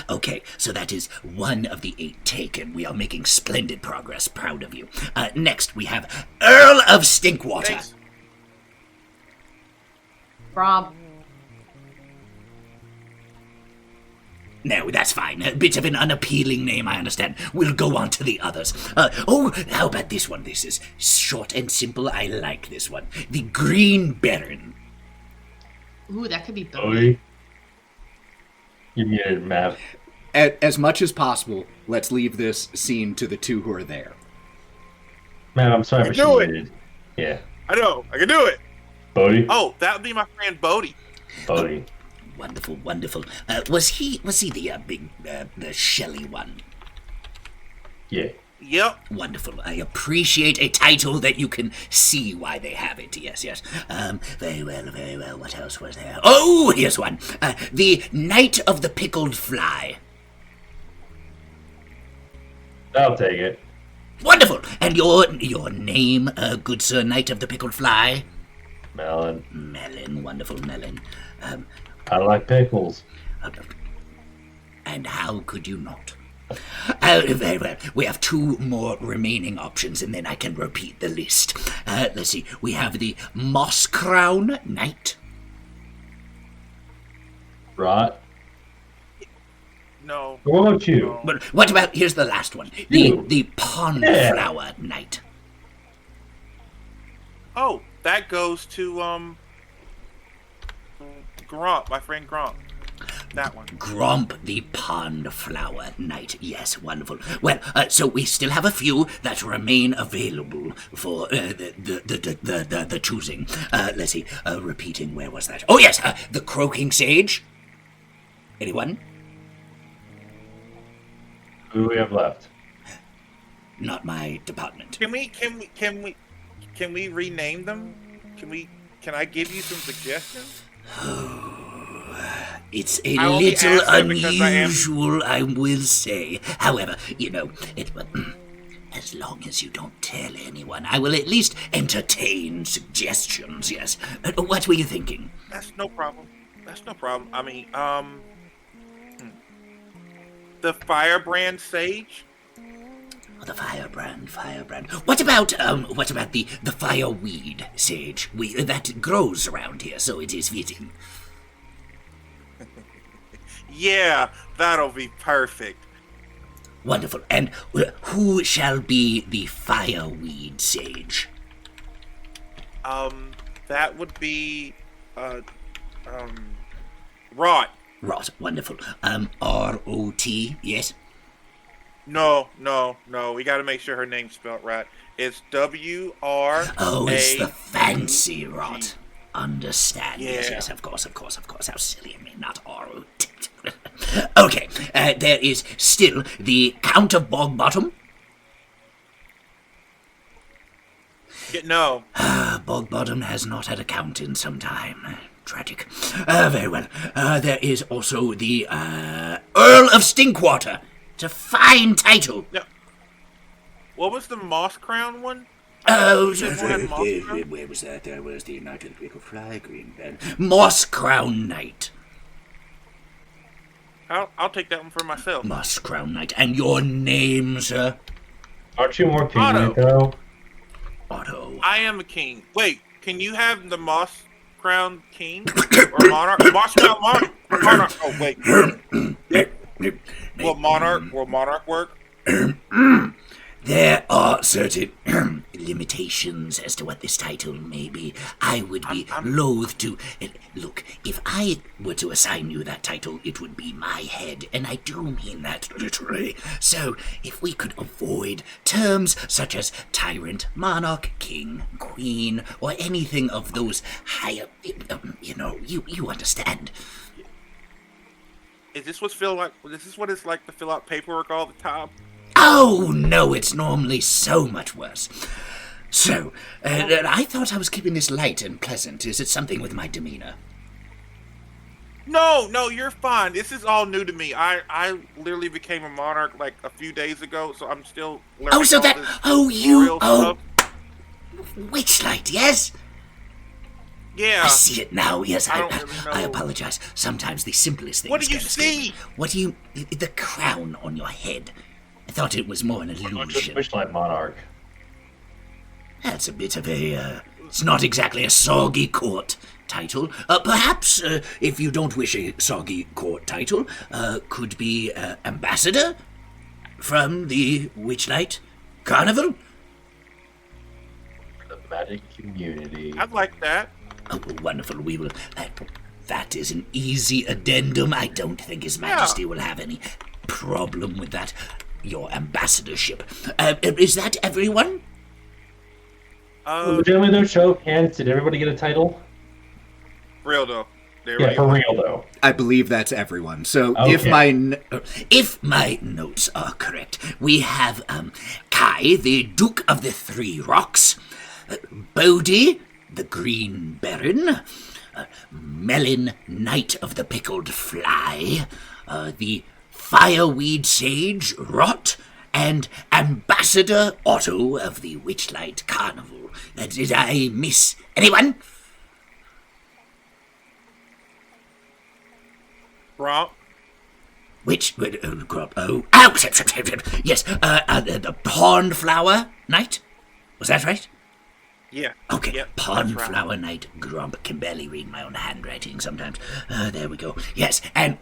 Okay, so that is one of the 8 taken. We are making splendid progress. Proud of you. Next, we have Earl of Stinkwater. Thanks. Grom. No, that's fine. A bit of an unappealing name, I understand. We'll go on to the others. How about this one? This is short and simple. I like this one. The Green Baron. Ooh, that could be both. Oi. You muted, Mav. As much as possible, let's leave this scene to the 2 who are there. Mav, I'm sorry, but do you it. muted. Yeah. I know. I can do it. Bodhi? Oh, that would be my friend Bodhi. Bodhi. Wonderful, wonderful. Was he the big, the Shelly one? Yeah. Yep. Wonderful. I appreciate a title that you can see why they have it. Yes, yes. Very well, very well. What else was there? Oh, here's one. The Knight of the Pickled Fly. I'll take it. Wonderful. And your name, good sir, Knight of the Pickled Fly? Melon. Melon, wonderful Melon. I like pickles. And how could you not? Very well. We have 2 more remaining options, and then I can repeat the list. Let's see. We have the Moss Crown Knight. Right. No. What about you? No. But what about, here's the last one. You. The Pond Flower Knight. Oh, that goes to Gromp, my friend Gromp. That one. Gromp the Pond Flower Knight. Yes, wonderful. Well, so we still have a few that remain available for the choosing. Let's see. Repeating, where was that? Oh yes, the Croaking Sage. Anyone? Who do we have left? Not my department. Can we rename them? Can I give you some suggestions? It's a I only little asked that because unusual, I will say. However, as long as you don't tell anyone, I will at least entertain suggestions, yes. What were you thinking? That's no problem. I mean, the Firebrand Sage. Oh, the firebrand. What about the fireweed sage? That grows around here, so it is fitting. Yeah, that'll be perfect. Wonderful. And who shall be the fireweed sage? That would be, Rot. Rot. Wonderful. R-O-T. Yes. No. We got to make sure her name's spelled right. It's W-R. Oh, it's the fancy Rot. Understand? Yeah. Yes. Of course. How silly of me, not R-O-T. Okay. There is still the Count of Bogbottom. No. Bogbottom has not had a count in some time. Tragic. Very well. There is also the Earl of Stinkwater. It's a fine title. No. What was the Moss Crown one? Oh, Crown? where was that? There was the Knight of the Eagle Fly Green Band. Moss Crown Knight. I'll take that one for myself. Moss Crown Knight. And your name, sir? Aren't you more Otto. pigment though? Otto. I am a king. Wait, can you have the Moss Crown King? Or Monarch? Moss Crown Monarch. Oh, wait. Will Monarch work? There are certain limitations as to what this title may be. I would be loath to... Look, if I were to assign you that title, it would be my head, and I do mean that literally. So, if we could avoid terms such as tyrant, monarch, king, queen, or anything of those higher... you understand. Is this what it's like to fill out paperwork all the time? Oh, no, it's normally so much worse. So, I thought I was keeping this light and pleasant. Is it something with my demeanor? No, you're fine. This is all new to me. I literally became a monarch like a few days ago, so I'm still learning Oh, so all that... this Oh, you... royal Oh, stuff. Witchlight, yes? Yeah. I see it now, yes. I don't really know. I apologize. Sometimes the simplest things What do you get escaped. see? What do you... The crown on your head. I thought it was more an illusion. Witchlight Monarch. That's a bit of a... it's not exactly a soggy court title. Perhaps, if you don't wish a soggy court title, could be ambassador from the Witchlight Carnival? The magic community. I'd like that. Oh, wonderful. We will... that is an easy addendum. I don't think His Majesty will have any problem with that. Your ambassadorship. Is that everyone? Legitimately though, show of hands, did everybody get a title? Real though. Yeah, for real though. I believe that's everyone. So Okay. If my notes are correct, we have Kai, the Duke of the Three Rocks, Bodhi, the Green Baron, Melon, Knight of the Pickled Fly, the Fireweed Sage, Rot, and Ambassador Otto of the Witchlight Carnival. Did I miss anyone? Gromp. Which crop? Oh, yes. The Pondflower Night. Was that right? Yeah. Okay. Yep, Pondflower that's right. Night. Grump can barely read my own handwriting sometimes. There we go. Yes, and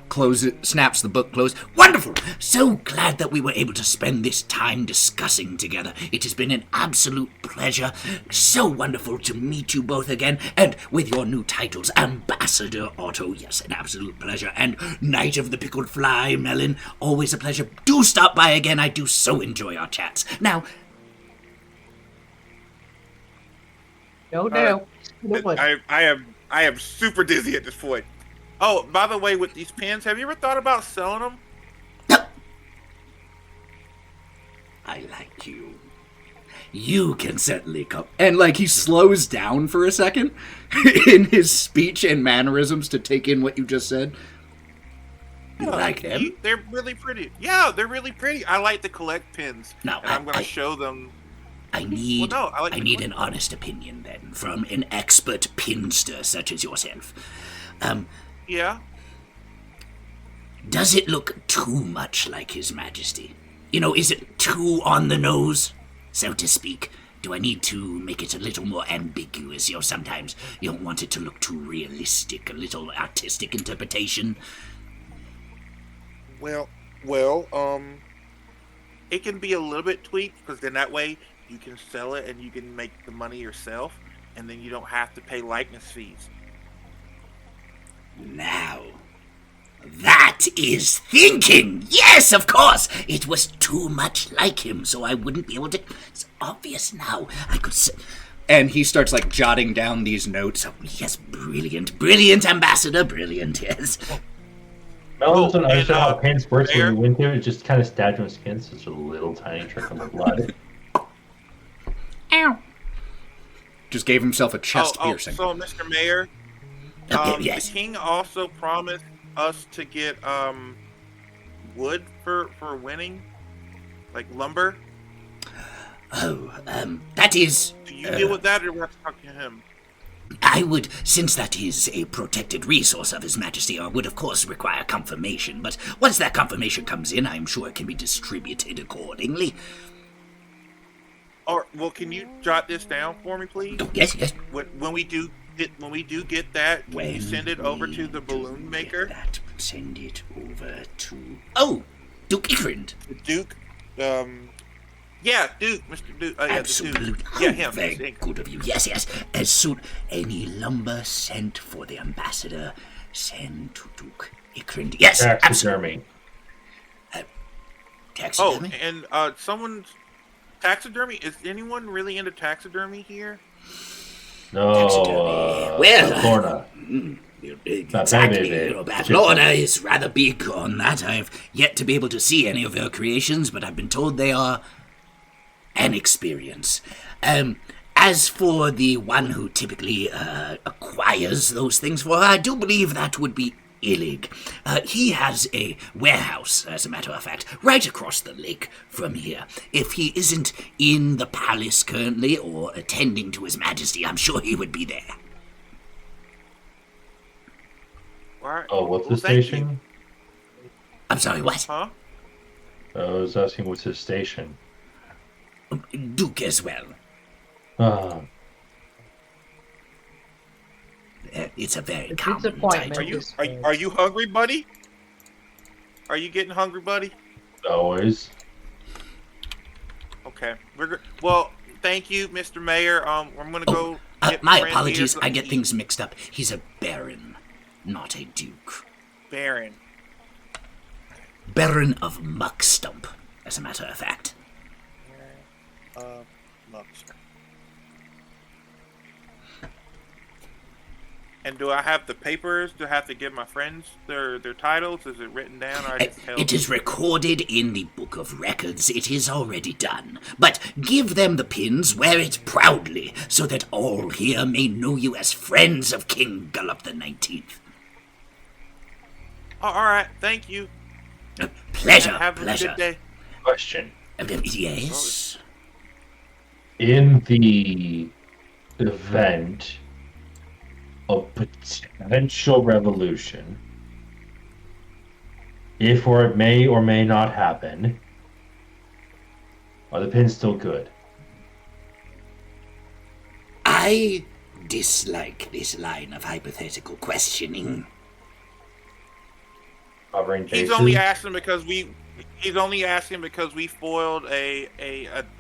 Close it, snaps the book closed. wonderful. So glad that we were able to spend this time discussing together. It has been an absolute pleasure. So wonderful to meet you both again. And with your new titles, Ambassador Otto, yes, an absolute pleasure. And Knight of the Pickled Fly, Melon, always a pleasure. Do stop by again. I do so enjoy our chats. Now, No. I am super dizzy at this point. Oh, by the way, with these pens, have you ever thought about selling them? I like you. You can certainly come. And like he slows down for a second in his speech and mannerisms to take in what you just said. You like them? They're really pretty. Yeah, they're really pretty. I like to collect pins. No, and I'm going to show them. I need Well, no, I like I to need collect an honest opinion then from an expert pinster such as yourself. Yeah. Does it look too much like His Majesty? You know, is it too on the nose, so to speak? Do I need to make it a little more ambiguous? You know, sometimes you don't want it to look too realistic, a little artistic interpretation. Well, it can be a little bit tweaked because then that way you can sell it and you can make the money yourself, and then you don't have to pay likeness fees. Now, that is thinking! Yes, of course! It was too much like him, so I wouldn't be able to... It's obvious now. I could... And he starts like jotting down these notes. Oh, yes, brilliant. Brilliant, Ambassador. Brilliant, yes. Mel doesn't and, understand how pain works Mayor? when you went there. It just kind of stabbed him in the skin, so it's a little tiny trickle of blood. Ow. Just gave himself a chest piercing. So, Mr. Mayor, Okay, yes. the king also promised us to get wood for winning, like lumber. Oh, that is... Do you deal with that, or do we have to talk to him? I would, since that is a protected resource of His Majesty, I would of course require confirmation, but once that confirmation comes in, I'm sure it can be distributed accordingly. Or can you jot this down for me, please? Oh, yes. When we do get that, can you send it over to the balloon maker? Send it over to... Oh, Duke Ikrand. The Duke, yeah, Duke, Mr. Duke. Yeah, Absolutely. the Duke. Yeah, him. Very good of you. Yes. As soon any lumber sent for the ambassador, send to Duke Ikrand. Yes, Taxidermy. Taxidermy? Oh, and someone's taxidermy. Is anyone really into taxidermy here? No. Florida. Exactly. Florida is rather big on that. I've yet to be able to see any of their creations, but I've been told they are an experience. As for the one who typically acquires those things for her, I do believe that would be Illig. He has a warehouse, as a matter of fact, right across the lake from here. If he isn't in the palace currently or attending to His Majesty, I'm sure he would be there. All right. Oh, what's Well, the thank station? I'm sorry, what? Huh? I was asking what's his station. Duke as well. It's a very It's common disappointment. title. Are you hungry, buddy? Are you getting hungry, buddy? Always. Okay. Well, thank you, Mr. Mayor. I'm gonna go. Get My friend here apologies, something I get to things mixed up. He's a baron, not a duke. eat. Baron. Baron of Muckstump, as a matter of fact. Lobster. And do I have the papers? Do I have to give my friends their titles? Is it written down, or I just tell It them? is recorded in the Book of Records. It is already done. But give them the pins, wear it proudly, so that all here may know you as friends of King Gullop the 19th. Oh, all right. Thank you. Pleasure, And have pleasure. a good day. Question. Yes? In the event of potential revolution, If or it may or may not happen. Are the pins still good? I dislike this line of hypothetical questioning. Covering bases? He's only asking because we foiled a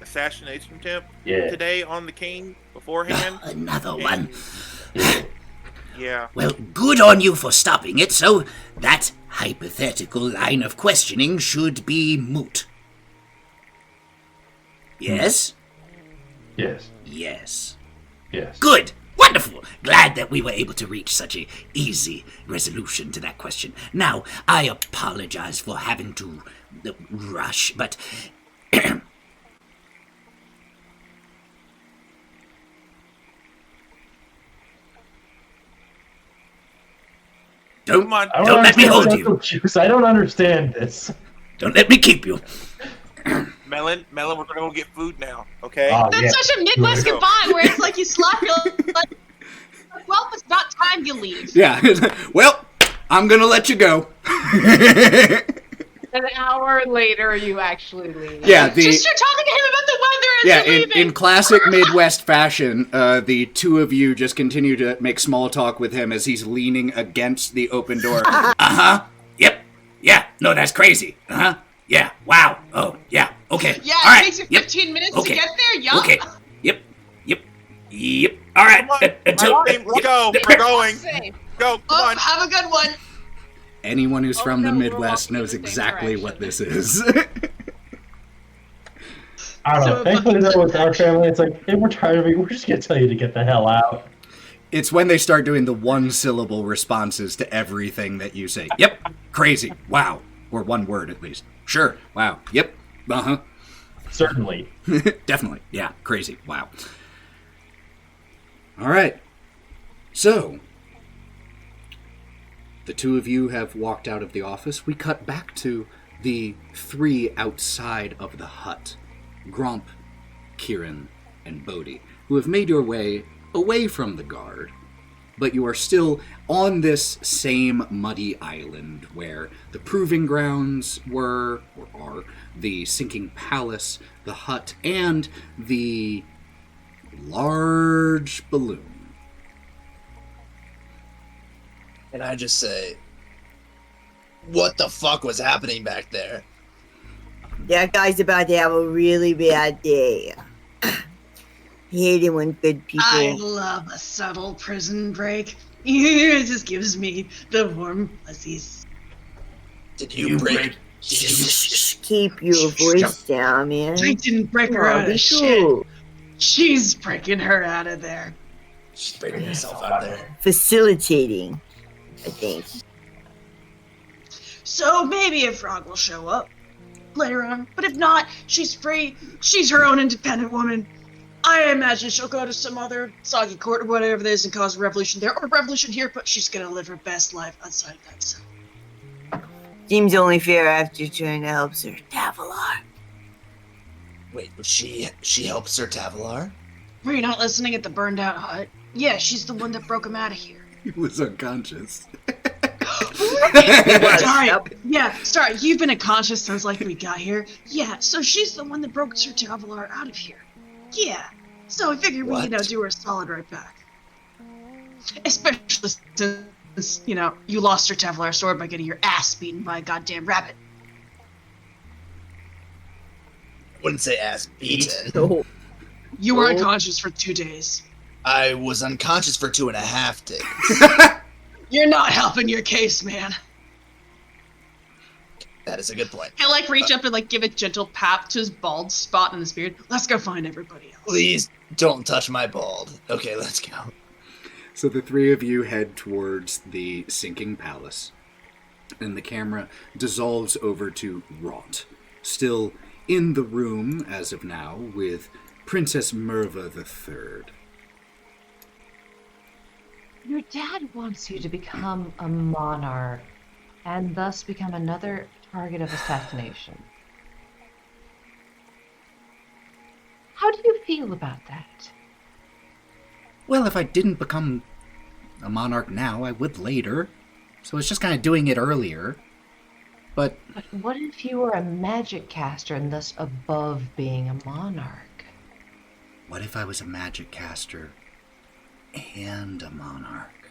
assassination attempt today on the king beforehand. Another one. Yeah. Well, good on you for stopping it, so that hypothetical line of questioning should be moot. Yes? Yes. Yes. Yes. Good! Wonderful! Glad that we were able to reach such a easy resolution to that question. Now, I apologize for having to rush, but... Don't let me hold you. Juice. I don't understand this. Don't let me keep you. Melon, we're gonna go get food now, okay? That's such a Midwest goodbye where it's like you slap your like, well, it's about time you leave. Yeah. Well, I'm gonna let you go. An hour later, you actually leave. Yeah, Just start talking to him about the weather and you're leaving. in classic Midwest fashion, the two of you just continue to make small talk with him as he's leaning against the open door. Uh-huh. Yep. Yeah. No, that's crazy. Uh-huh. Yeah. Wow. Oh, yeah. Okay. Yeah, all right. It takes you 15 minutes to get there. Yup. Okay. Yep. All right. Let's go. We're going. Go. Come on. Have a good one. Anyone who's from the no, we're Midwest walking in knows the same exactly direction. what this is. I don't know. Thankfully, though, with our family, it's like, hey, we're tired of you. We're just going to tell you to get the hell out. It's when they start doing the one-syllable responses to everything that you say. Yep. Crazy. Wow. Or one word, at least. Sure. Wow. Yep. Uh-huh. Certainly. Definitely. Yeah. Crazy. Wow. All right. So, the two of you have walked out of the office. We cut back to the three outside of the hut. Gromp, Kieran, and Bodhi, who have made your way away from the guard, but you are still on this same muddy island where the proving grounds were, or are, the sinking palace, the hut, and the large balloon. And I just say, what the fuck was happening back there? That guy's about to have a really bad day. Hate it when good people. I love a subtle prison break. It just gives me the warm fuzzies. Did you break? Shh, keep your voice down, man. I didn't break her Oh, out be of shit. cool. She's breaking her out of there. She's breaking herself out of there. Facilitating, I think. So maybe a frog will show up later on. But if not, she's free. She's her own independent woman. I imagine she'll go to some other soggy court or whatever it is and cause a revolution there, or a revolution here, but she's gonna live her best life outside of that cell. Seems only fair after trying to help Sir Tavalar. Wait, but she helped Sir Tavalar? Were you not listening at the burned out hut? Yeah, she's the one that broke him out of here. He was unconscious. Sorry. Yeah, sorry, you've been unconscious since like we got here. Yeah, so she's the one that broke Sir Tavalar out of here. Yeah. So I figured we, do her a solid right back. Especially since, you lost Sir Tavalar's sword by getting your ass beaten by a goddamn rabbit. Wouldn't say ass beaten. No. You were unconscious for 2 days. I was unconscious for 2.5 days. You're not helping your case, man. That is a good point. I reach up and give a gentle pat to his bald spot in his beard. Let's go find everybody else. Please don't touch my bald. Okay, let's go. So the three of you head towards the sinking palace, and the camera dissolves over to Rot, still in the room as of now with Princess Merva III. Your dad wants you to become a monarch, and thus become another target of assassination. How do you feel about that? Well, if I didn't become a monarch now, I would later. So it's just kind of doing it earlier. But But what if you were a magic caster and thus above being a monarch? what if I was a magic caster and a monarch?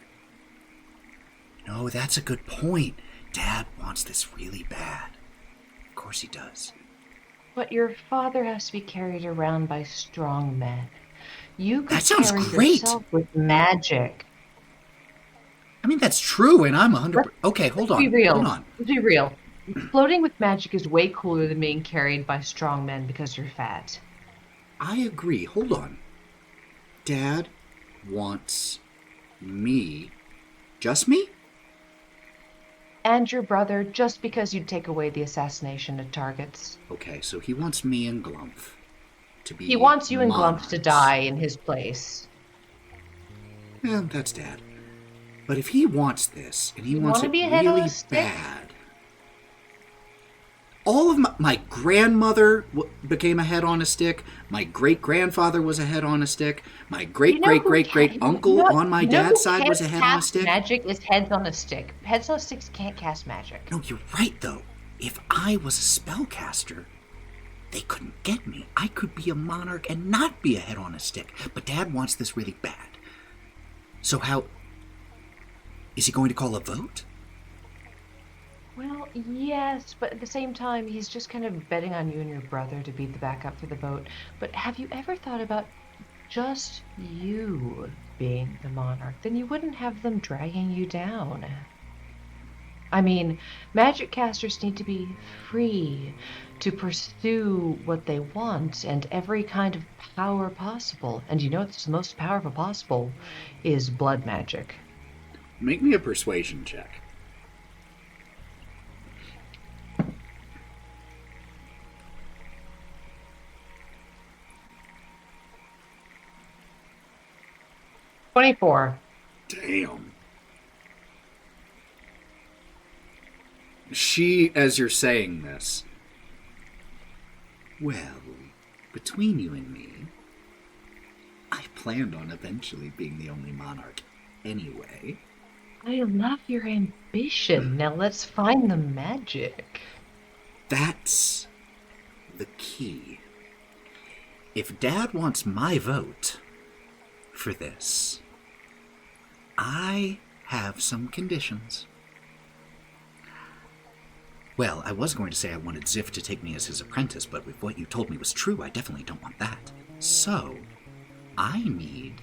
No, that's a good point. Dad wants this really bad. Of course he does. But your father has to be carried around by strong men. You could That sounds carry great. yourself with magic. I mean, that's true, and I'm 100%. Okay, hold Let's on. be real. Hold on. Let's be real. Floating with magic is way cooler than being carried by strong men because you're fat. I agree. Hold on. Dad wants me. Just me? And your brother, just because you'd take away the assassination of targets. Okay, so he wants me and Glumph to be He wants you and Glumph to monarchs. die in his place. Yeah, that's Dad. But if he wants this, and he You wants wanna it be a head on really a stick? bad... All of my grandmother became a head on a stick. My great-grandfather was a head on a stick. My great-great-great-great-uncle on my dad's side was a head on a stick. Magic is heads on a stick. Heads on sticks can't cast magic. No, you're right, though. If I was a spellcaster, they couldn't get me. I could be a monarch and not be a head on a stick. But Dad wants this really bad. So how... Is he going to call a vote? Well, yes, but at the same time, he's just kind of betting on you and your brother to be the backup for the vote. But have you ever thought about just you being the monarch? Then you wouldn't have them dragging you down. I mean, magic casters need to be free to pursue what they want and every kind of power possible. And you know what's the most powerful possible is blood magic. Make me a persuasion check. $24. Damn. She, as you're saying this, well, between you and me, I planned on eventually being the only monarch anyway. I love your ambition. Now let's find the magic. That's the key. If Dad wants my vote for this, I have some conditions. Well, I was going to say I wanted Ziff to take me as his apprentice, but if what you told me was true, I definitely don't want that. So, I need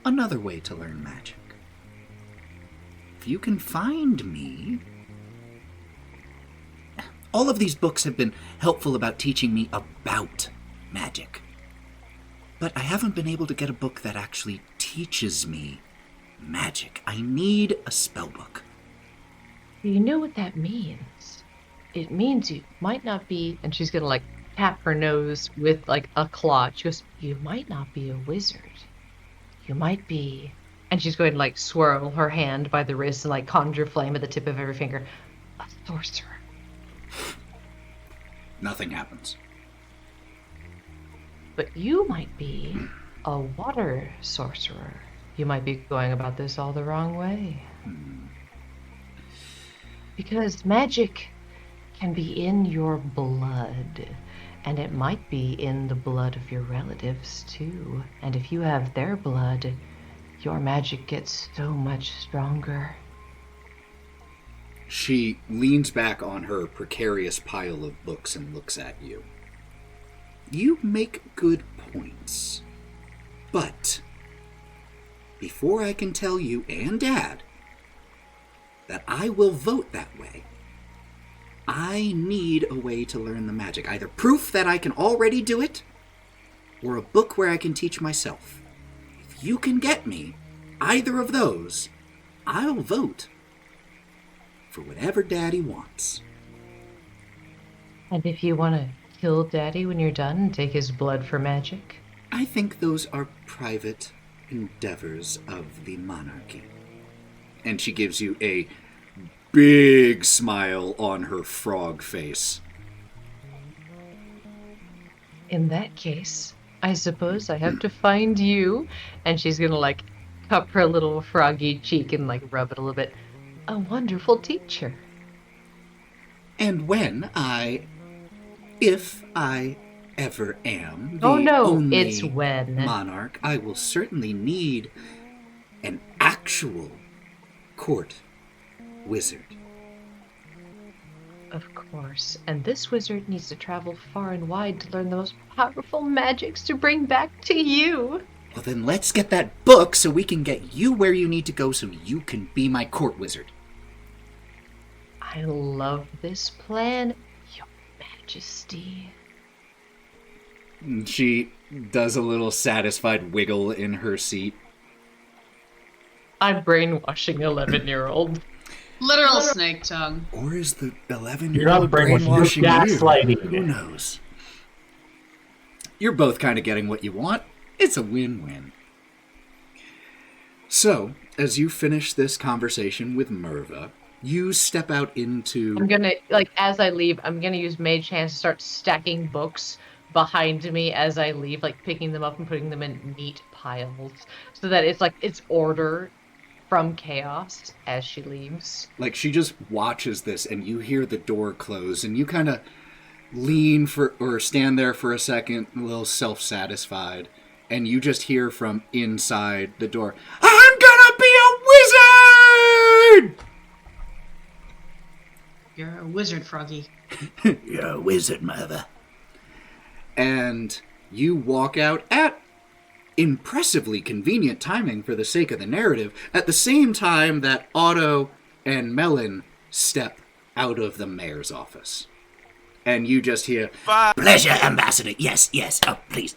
another way to learn magic. If you can find me... All of these books have been helpful about teaching me about magic. But I haven't been able to get a book that actually teaches me magic. I need a spell book. You know what that means? It means you might not be, and she's gonna like tap her nose with like a claw. She goes, you might not be a wizard. You might be, and she's going to like swirl her hand by the wrist and like conjure flame at the tip of every finger. A sorcerer. Nothing happens. But you might be a water sorcerer. You might be going about this all the wrong way. Because magic can be in your blood, and it might be in the blood of your relatives too. And if you have their blood, your magic gets so much stronger. She leans back on her precarious pile of books and looks at you. You make good points. But before I can tell you and Dad that I will vote that way, I need a way to learn the magic. Either proof that I can already do it, or a book where I can teach myself. If you can get me either of those, I'll vote for whatever Daddy wants. And if you want to kill Daddy when you're done and take his blood for magic? I think those are private endeavors of the monarchy. And she gives you a big smile on her frog face. In that case, I suppose I have to find you. And she's gonna like cup her little froggy cheek and like rub it a little bit. A wonderful teacher. And if I ever am the Oh no, only it's when. monarch, I will certainly need an actual court wizard. Of course. And this wizard needs to travel far and wide to learn the most powerful magics to bring back to you. Well, then let's get that book so we can get you where you need to go so you can be my court wizard. I love this plan, Your Majesty. She does a little satisfied wiggle in her seat. I'm brainwashing 11-year-old. Literal snake tongue. Or is the You're 11-year-old not brainwashing, you're gaslighting. Who knows? You're both kind of getting what you want. It's a win-win. So, as you finish this conversation with Merva, you step out into... I'm gonna, as I leave, I'm gonna use Mage Hands to start stacking books behind me as I leave, picking them up and putting them in neat piles, so that it's order from chaos as she leaves. She just watches this, and you hear the door close, and you kind of lean or stand there for a second, a little self-satisfied, and you just hear from inside the door, "I'm gonna be a wizard!" You're a wizard, Froggy. You're a wizard, mother. And you walk out at impressively convenient timing for the sake of the narrative, at the same time that Otto and Melon step out of the mayor's office. And you just hear, Pleasure, Ambassador. Yes, yes. Oh, please.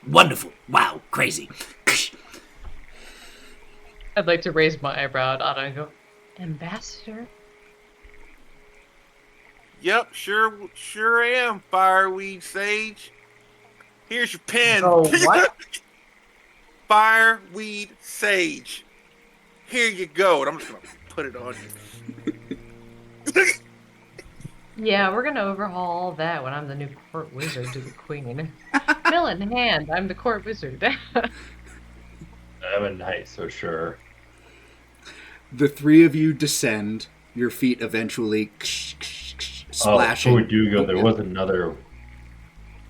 Wonderful. Wow. Crazy. I'd like to raise my eyebrow at Otto and go, Ambassador? Yep, sure am, Fireweed Sage. Here's your pen. Oh, what? Fireweed Sage. Here you go. And I'm just going to put it on you. Yeah, we're gonna overhaul all that when I'm the new court wizard to the queen. Mill in hand, I'm the court wizard. I'm a knight, so sure. the three of you descend, your feet eventually splashing. Oh, Dugo, there was another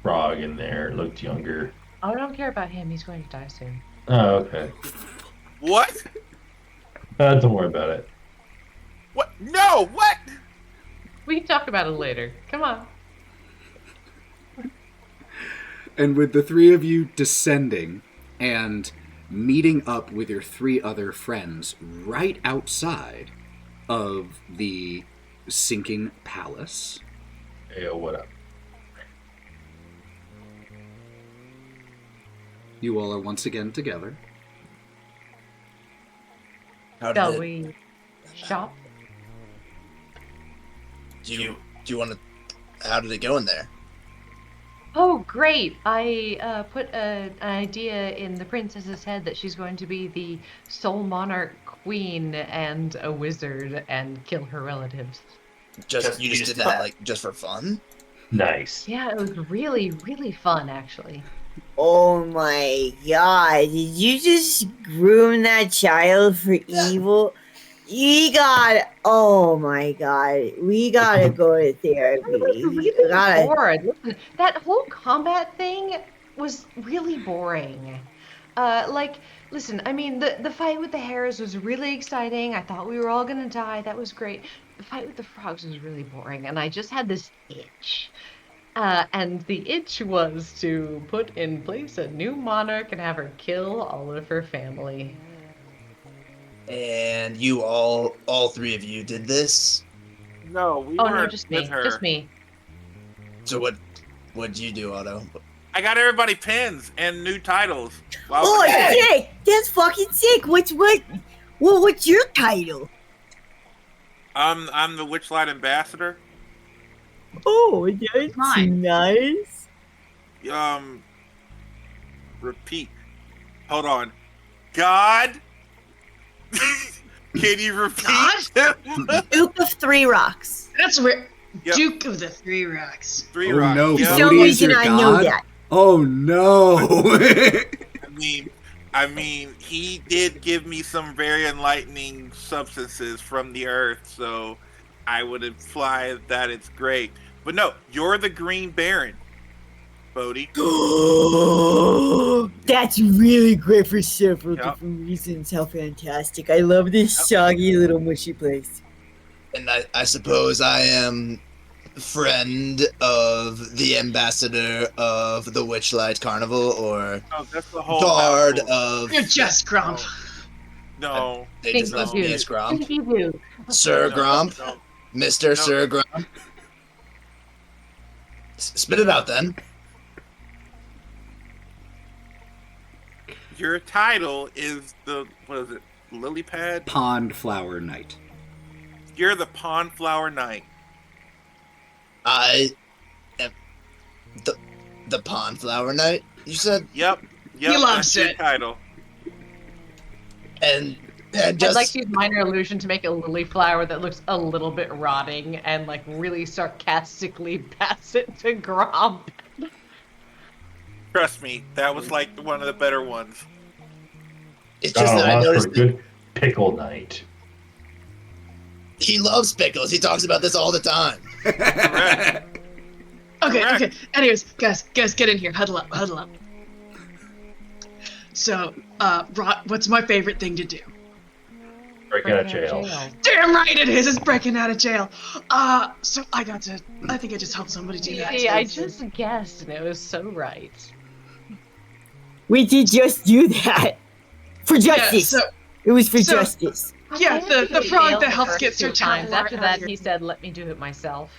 frog in there. It looked younger. Oh, I don't care about him. He's going to die soon. Oh, okay. What? Don't worry about it. What? No, what? We can talk about it later. Come on. And with the three of you descending and meeting up with your three other friends right outside of the sinking palace. Hey, yo, what up? You all are once again together. Shall we shop? Do you want to? How did it go in there? Oh, great! I put an idea in the princess's head that she's going to be the sole monarch queen and a wizard and kill her relatives. You just did that just for fun? Nice. Yeah, it was really, really fun, actually. Oh my god, did you just groom that child for evil? Oh my god, we gotta go to therapy. I was really bored. Listen, that whole combat thing was really boring. Listen, I mean, the fight with the hares was really exciting. I thought we were all gonna die. That was great. The fight with the frogs was really boring, and I just had this itch. And the itch was to put in place a new monarch and have her kill all of her family. And you all three of you did this? No, we Oh weren't no, just me. with her. Just me. So what'd you do, Otto? I got everybody pens and new titles. Wow. Oh, sick! That's fucking sick. What's your title? I'm the Witchlight Ambassador. Oh, that's Mine. nice. Repeat. Hold on. God. Can you repeat? Duke of Three Rocks. That's where Yep. Duke of the Three Rocks. Three Oh, rocks. no, Yep. For some Bodhi is reason, your I know god? that. Oh no! I mean, he did give me some very enlightening substances from the earth, so I would imply that it's great. But no, you're the Green Baron, Bodhi. That's really great for several Yep. different reasons. How fantastic. I love this soggy little mushy place. And I suppose I am friend of the ambassador of the Witchlight Carnival, or Oh, that's the whole guard mouthful. of... You're just Grump. No. They just Stinky left me dude. as Grump. Stinky dude. Sir No, Grump. no. Mr. Sir Grump. Spit it out then. Your title is the, what is it, lily pad? Pond Flower Knight. You're the Pond Flower Knight. I am the Pond Flower Knight, you said? Yep. He loves that's your it. title. And I'd just... like to use minor illusion to make a lily flower that looks a little bit rotting and like really sarcastically pass it to Gromp. Trust me, that was like one of the better ones. It's just that I for a noticed that good pickle night. he loves pickles. He talks about this all the time. Correct. Okay, Correct. okay. Anyways, guys, get in here. Huddle up, huddle up. So, Rod, what's my favorite thing to do? Break out of jail. Damn right it is. It's breaking out of jail. So I think I just helped somebody do that. See, I just guessed and it was so right. We did just do that. For justice. so- It was for so- justice. Yeah, I had to the be frog jailed that the helps first get Sir 2 times. Tavalar After out that, of here. he said, "Let me do it myself."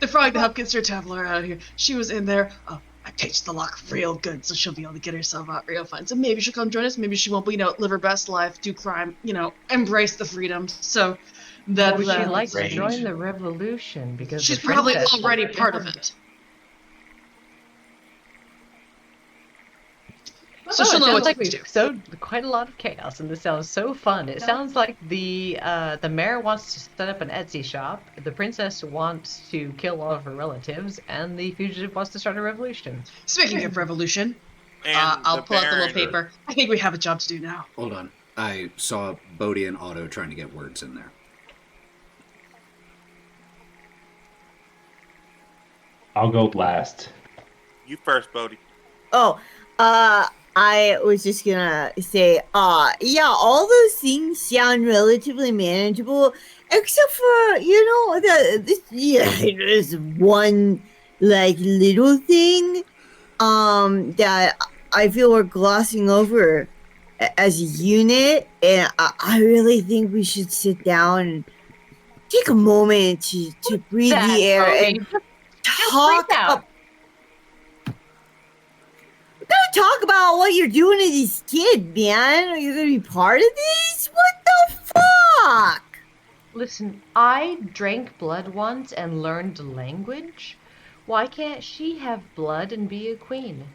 The frog that helped get Sir Tavalar out of here. She was in there. Oh, I pitched the lock real good, so she'll be able to get herself out real fine. So maybe she'll come join us. Maybe she won't. But live her best life, do crime. Embrace the freedom. So that Would she like to Range. join the revolution? Because she's the probably princess- already part of it. So Oh, she'll it know sounds what like to we do. sowed quite a lot of chaos, and this sounds so fun. It sounds like the mayor wants to set up an Etsy shop, the princess wants to kill all of her relatives, and the fugitive wants to start a revolution. Speaking of revolution, And I'll the pull out the little Baron- paper. I think we have a job to do now. Hold on. I saw Bodhi and Otto trying to get words in there. I'll go last. You first, Bodhi. Oh, I was just gonna say, yeah, all those things sound relatively manageable, except for, there's one, little thing, that I feel we're glossing over as a unit, and I really think we should sit down and take a moment to breathe That, the air Bodhi. and Just talk freak out. We're gonna talk about what you're doing to this kid, man. Are you gonna be part of this? What the fuck? Listen, I drank blood once and learned language. Why can't she have blood and be a queen?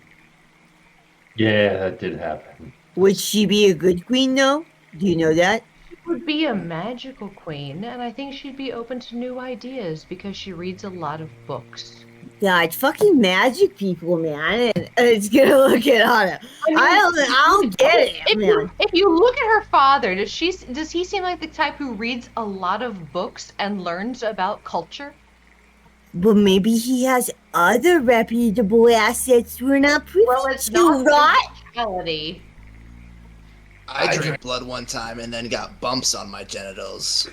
Yeah, that did happen. Would she be a good queen, though? Do you know that? She would be a magical queen, and I think she'd be open to new ideas because she reads a lot of books. God, fucking magic people, man. And it's gonna look at Anna. I don't get it, man. If you look at her father, does he seem like the type who reads a lot of books and learns about culture? But maybe he has other reputable assets we're not privy to, not right? reality. I drank blood one time and then got bumps on my genitals.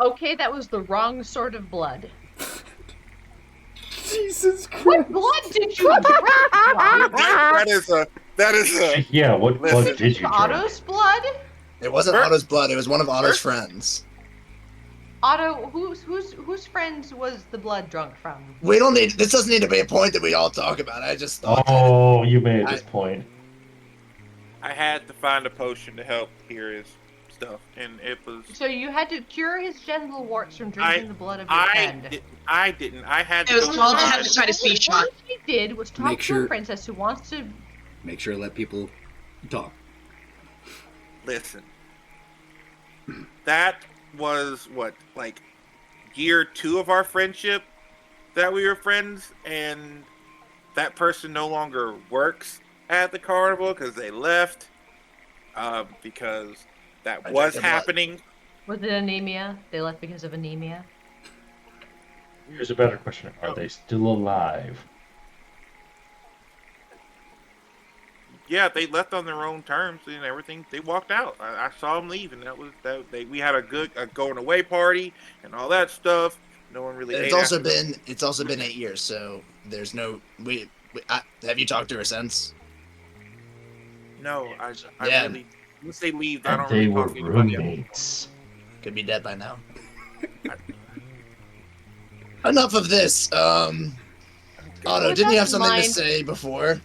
Okay, that was the wrong sort of blood. Jesus Christ. What blood did you drink? Rob? That is a. Yeah, what Listen. blood did you drink? Otto's blood? It wasn't Bert- Otto's blood, it was one of Otto's Bert- friends. Otto, whose friends was the blood drunk from? This doesn't need to be a point that we all talk about. I just thought Oh, you made this point. I had to find a potion to help hear his stuff, and it was. So you had to cure his genital warts from drinking the blood of your I friend. didn't. I had to. It was go called find- hepatitis B shot. What she did was talk Make to sure- a princess who wants to. Make sure to let people talk. Listen. That was year 2 of our friendship that we were friends, and that person no longer works at the carnival because they left because that I was drank their blood. happening. Was it anemia? They left because of anemia? Here's a better question: are they still alive? Yeah, they left on their own terms and everything. They walked out. I saw them leave, and that was that. We had a good going away party and all that stuff. No one really It's ate also after. been 8 years, so there's no have you talked to her since? No, I Yeah. really once they leave, I And don't they really were talk to anybody else. roommates. Could be dead by now. Enough of this. Otto, With didn't you that have in something to mind- say before?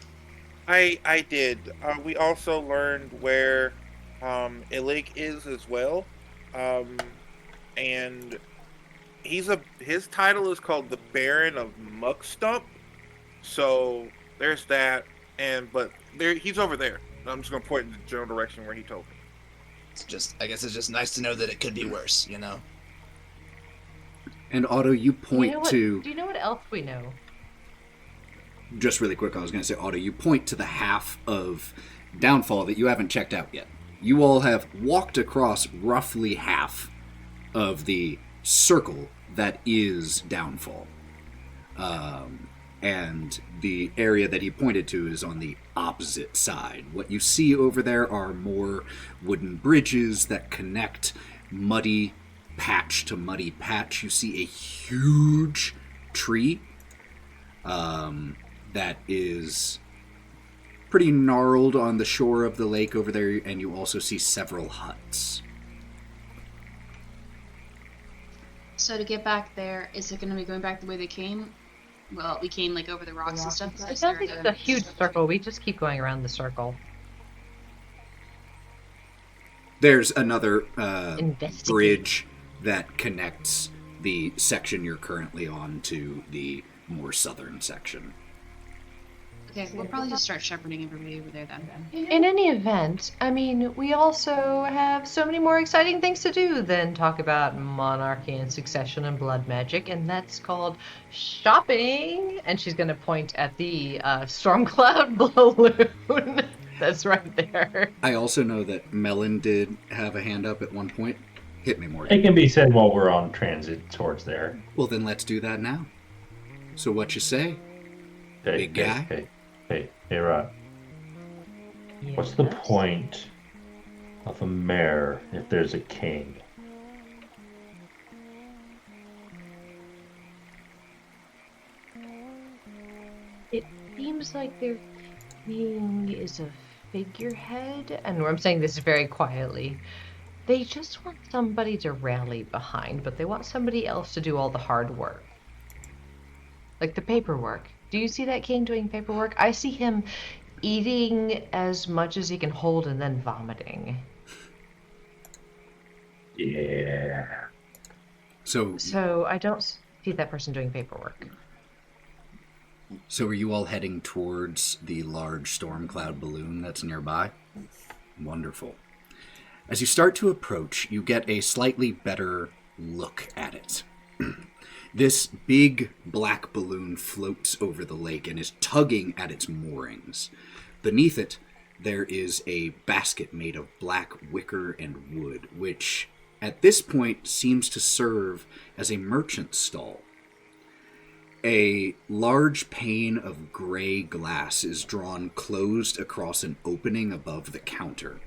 I did. We also learned where Illig is as well, and his title is called the Baron of Muckstump. So there's that, but he's over there. I'm just gonna point in the general direction where he told me. I guess it's just nice to know that it could be worse, you know? And Otto, you point to... Do you know what else we know? Just really quick, I was going to say, Otto, you point to the half of Downfall that you haven't checked out yet. You all have walked across roughly half of the circle that is Downfall. And the area that he pointed to is on the opposite side. What you see over there are more wooden bridges that connect muddy patch to muddy patch. You see a huge tree that is pretty gnarled on the shore of the lake over there, and you also see several huts. So to get back there, is it going to be going back the way they came? Well, we came like over the rocks and stuff. I don't think it's a huge circle. We just keep going around the circle. There's another Investigate. bridge that connects the section you're currently on to the more southern section. Okay, we'll probably just start shepherding everybody over there then. In any event, I mean, we also have so many more exciting things to do than talk about monarchy and succession and blood magic, and that's called shopping. And she's going to point at the storm cloud balloon that's right there. I also know that Melon did have a hand up at one point. Hit me, It Morgan. can be said while we're on transit towards there. Well, then let's do that now. So what you say? Hey, Big guy? Hey, Rod. What's the point of a mayor if there's a king? It seems like their king is a figurehead, and I'm saying this very quietly. They just want somebody to rally behind, but they want somebody else to do all the hard work. Like the paperwork. Do you see that king doing paperwork? I see him eating as much as he can hold and then vomiting. Yeah. So I don't see that person doing paperwork. are you all heading towards the large storm cloud balloon that's nearby? Wonderful. As you start to approach, you get a slightly better look at it. This big black balloon floats over the lake and is tugging at its moorings. Beneath it, there is a basket made of black wicker and wood, which at this point seems to serve as a merchant's stall. A large pane of gray glass is drawn closed across an opening above the counter.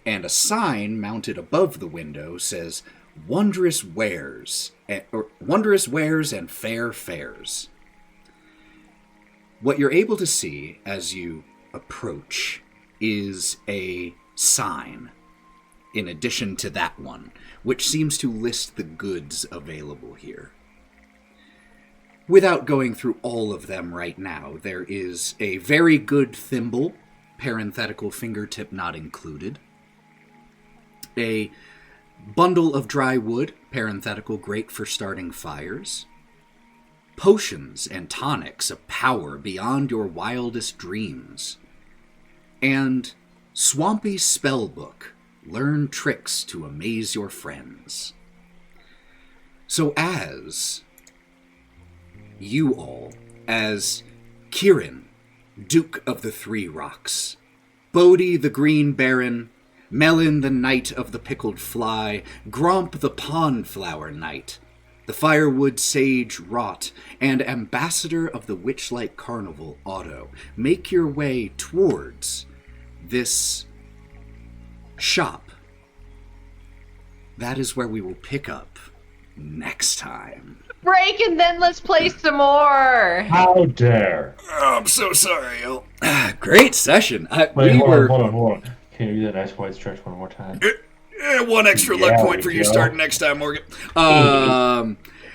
And a sign mounted above the window says, Wondrous wares and fair fares. What you're able to see as you approach is a sign, in addition to that one, which seems to list the goods available here. Without going through all of them right now, there is a very good thimble, parenthetical fingertip not included, a bundle of dry wood, parenthetical great for starting fires, potions and tonics of power beyond your wildest dreams, and swampy spellbook, learn tricks to amaze your friends. So as you all, as Kieran, Duke of the Three Rocks, Bodhi the Green Baron, Melon the knight of the pickled fly, Gromp the pond flower knight, the firewood sage Rot, and ambassador of the witch-like carnival Otto, make your way towards this shop. That is where we will pick up next time. Break and then let's play some more. How dare! Oh, I'm so sorry, El. Great session. Wait, hold on. Can you do that nice wide stretch one more time? One extra luck point for you starting next time, Morgan.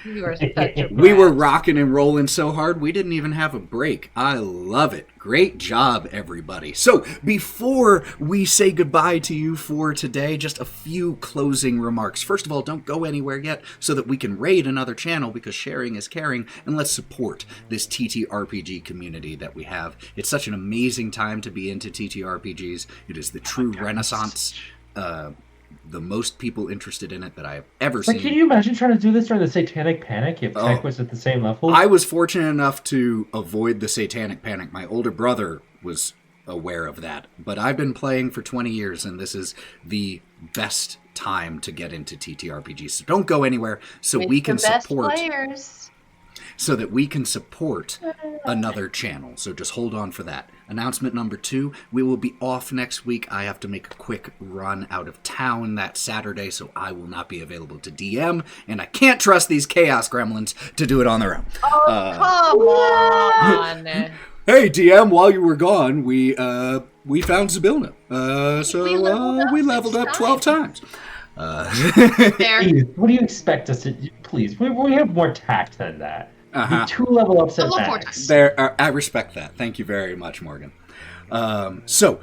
You are such a We were brat. rocking and rolling so hard, we didn't even have a break. I love it. Great job, everybody. So, before we say goodbye to you for today, just a few closing remarks. First of all, don't go anywhere yet so that we can raid another channel, because sharing is caring, and let's support this TTRPG community that we have. It's such an amazing time to be into TTRPGs. It is the true renaissance. The most people interested in it that I have ever seen. Can you imagine trying to do this during the Satanic Panic if tech was at the same level? I was fortunate enough to avoid the Satanic Panic. My older brother was aware of that. But I've been playing for 20 years, and this is the best time to get into TTRPGs. So don't go anywhere so It's we can the best support... players. So that we can support another channel. So just hold on for that. Announcement number 2, we will be off next week. I have to make a quick run out of town that Saturday, so I will not be available to DM, and I can't trust these Chaos Gremlins to do it on their own. Come on. Hey, DM, while you were gone, we found Zybilna. We leveled up 12 times. There. Please, what do you expect us to do? Please, we have more tact than that. Uh-huh. 2 level ups at Level 4 max. There, I respect that. Thank you very much, Morgan. So,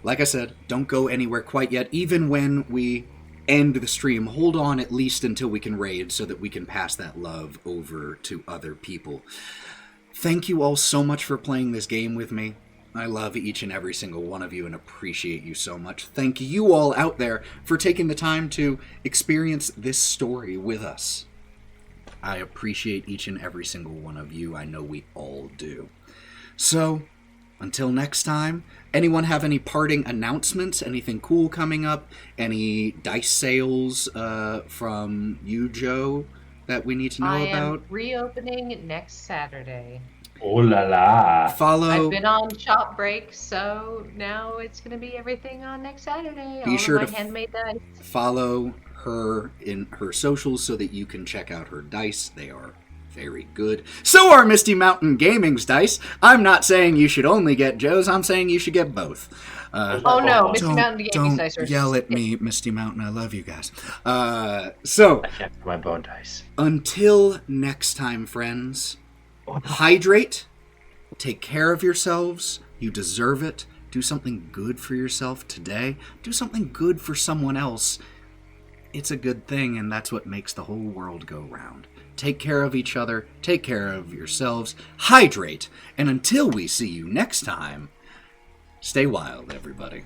like I said, don't go anywhere quite yet. Even when we end the stream, hold on at least until we can raid so that we can pass that love over to other people. Thank you all so much for playing this game with me. I love each and every single one of you and appreciate you so much. Thank you all out there for taking the time to experience this story with us. I appreciate each and every single one of you. I know we all do. So, until next time, anyone have any parting announcements? Anything cool coming up? Any dice sales from you, Joe, that we need to know about? I am reopening next Saturday. Oh la la. Follow. I've been on shop break, so now it's going to be everything on next Saturday. Be All sure of to my handmade dice. Follow her in her socials so that you can check out her dice. They are very good. So are Misty Mountain Gaming's dice. I'm not saying you should only get Joe's. I'm saying you should get both. Oh no, Misty Mountain Gaming dice are Don't yell at me, Misty Mountain. I love you guys. So, I checked my bone dice. until next time, friends, hydrate, take care of yourselves. You deserve it. Do something good for yourself today. Do something good for someone else. It's a good thing, and that's what makes the whole world go round. Take care of each other. Take care of yourselves. Hydrate. And until we see you next time, stay wild, everybody.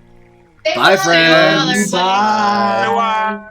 Bye, friends. Bye. Bye.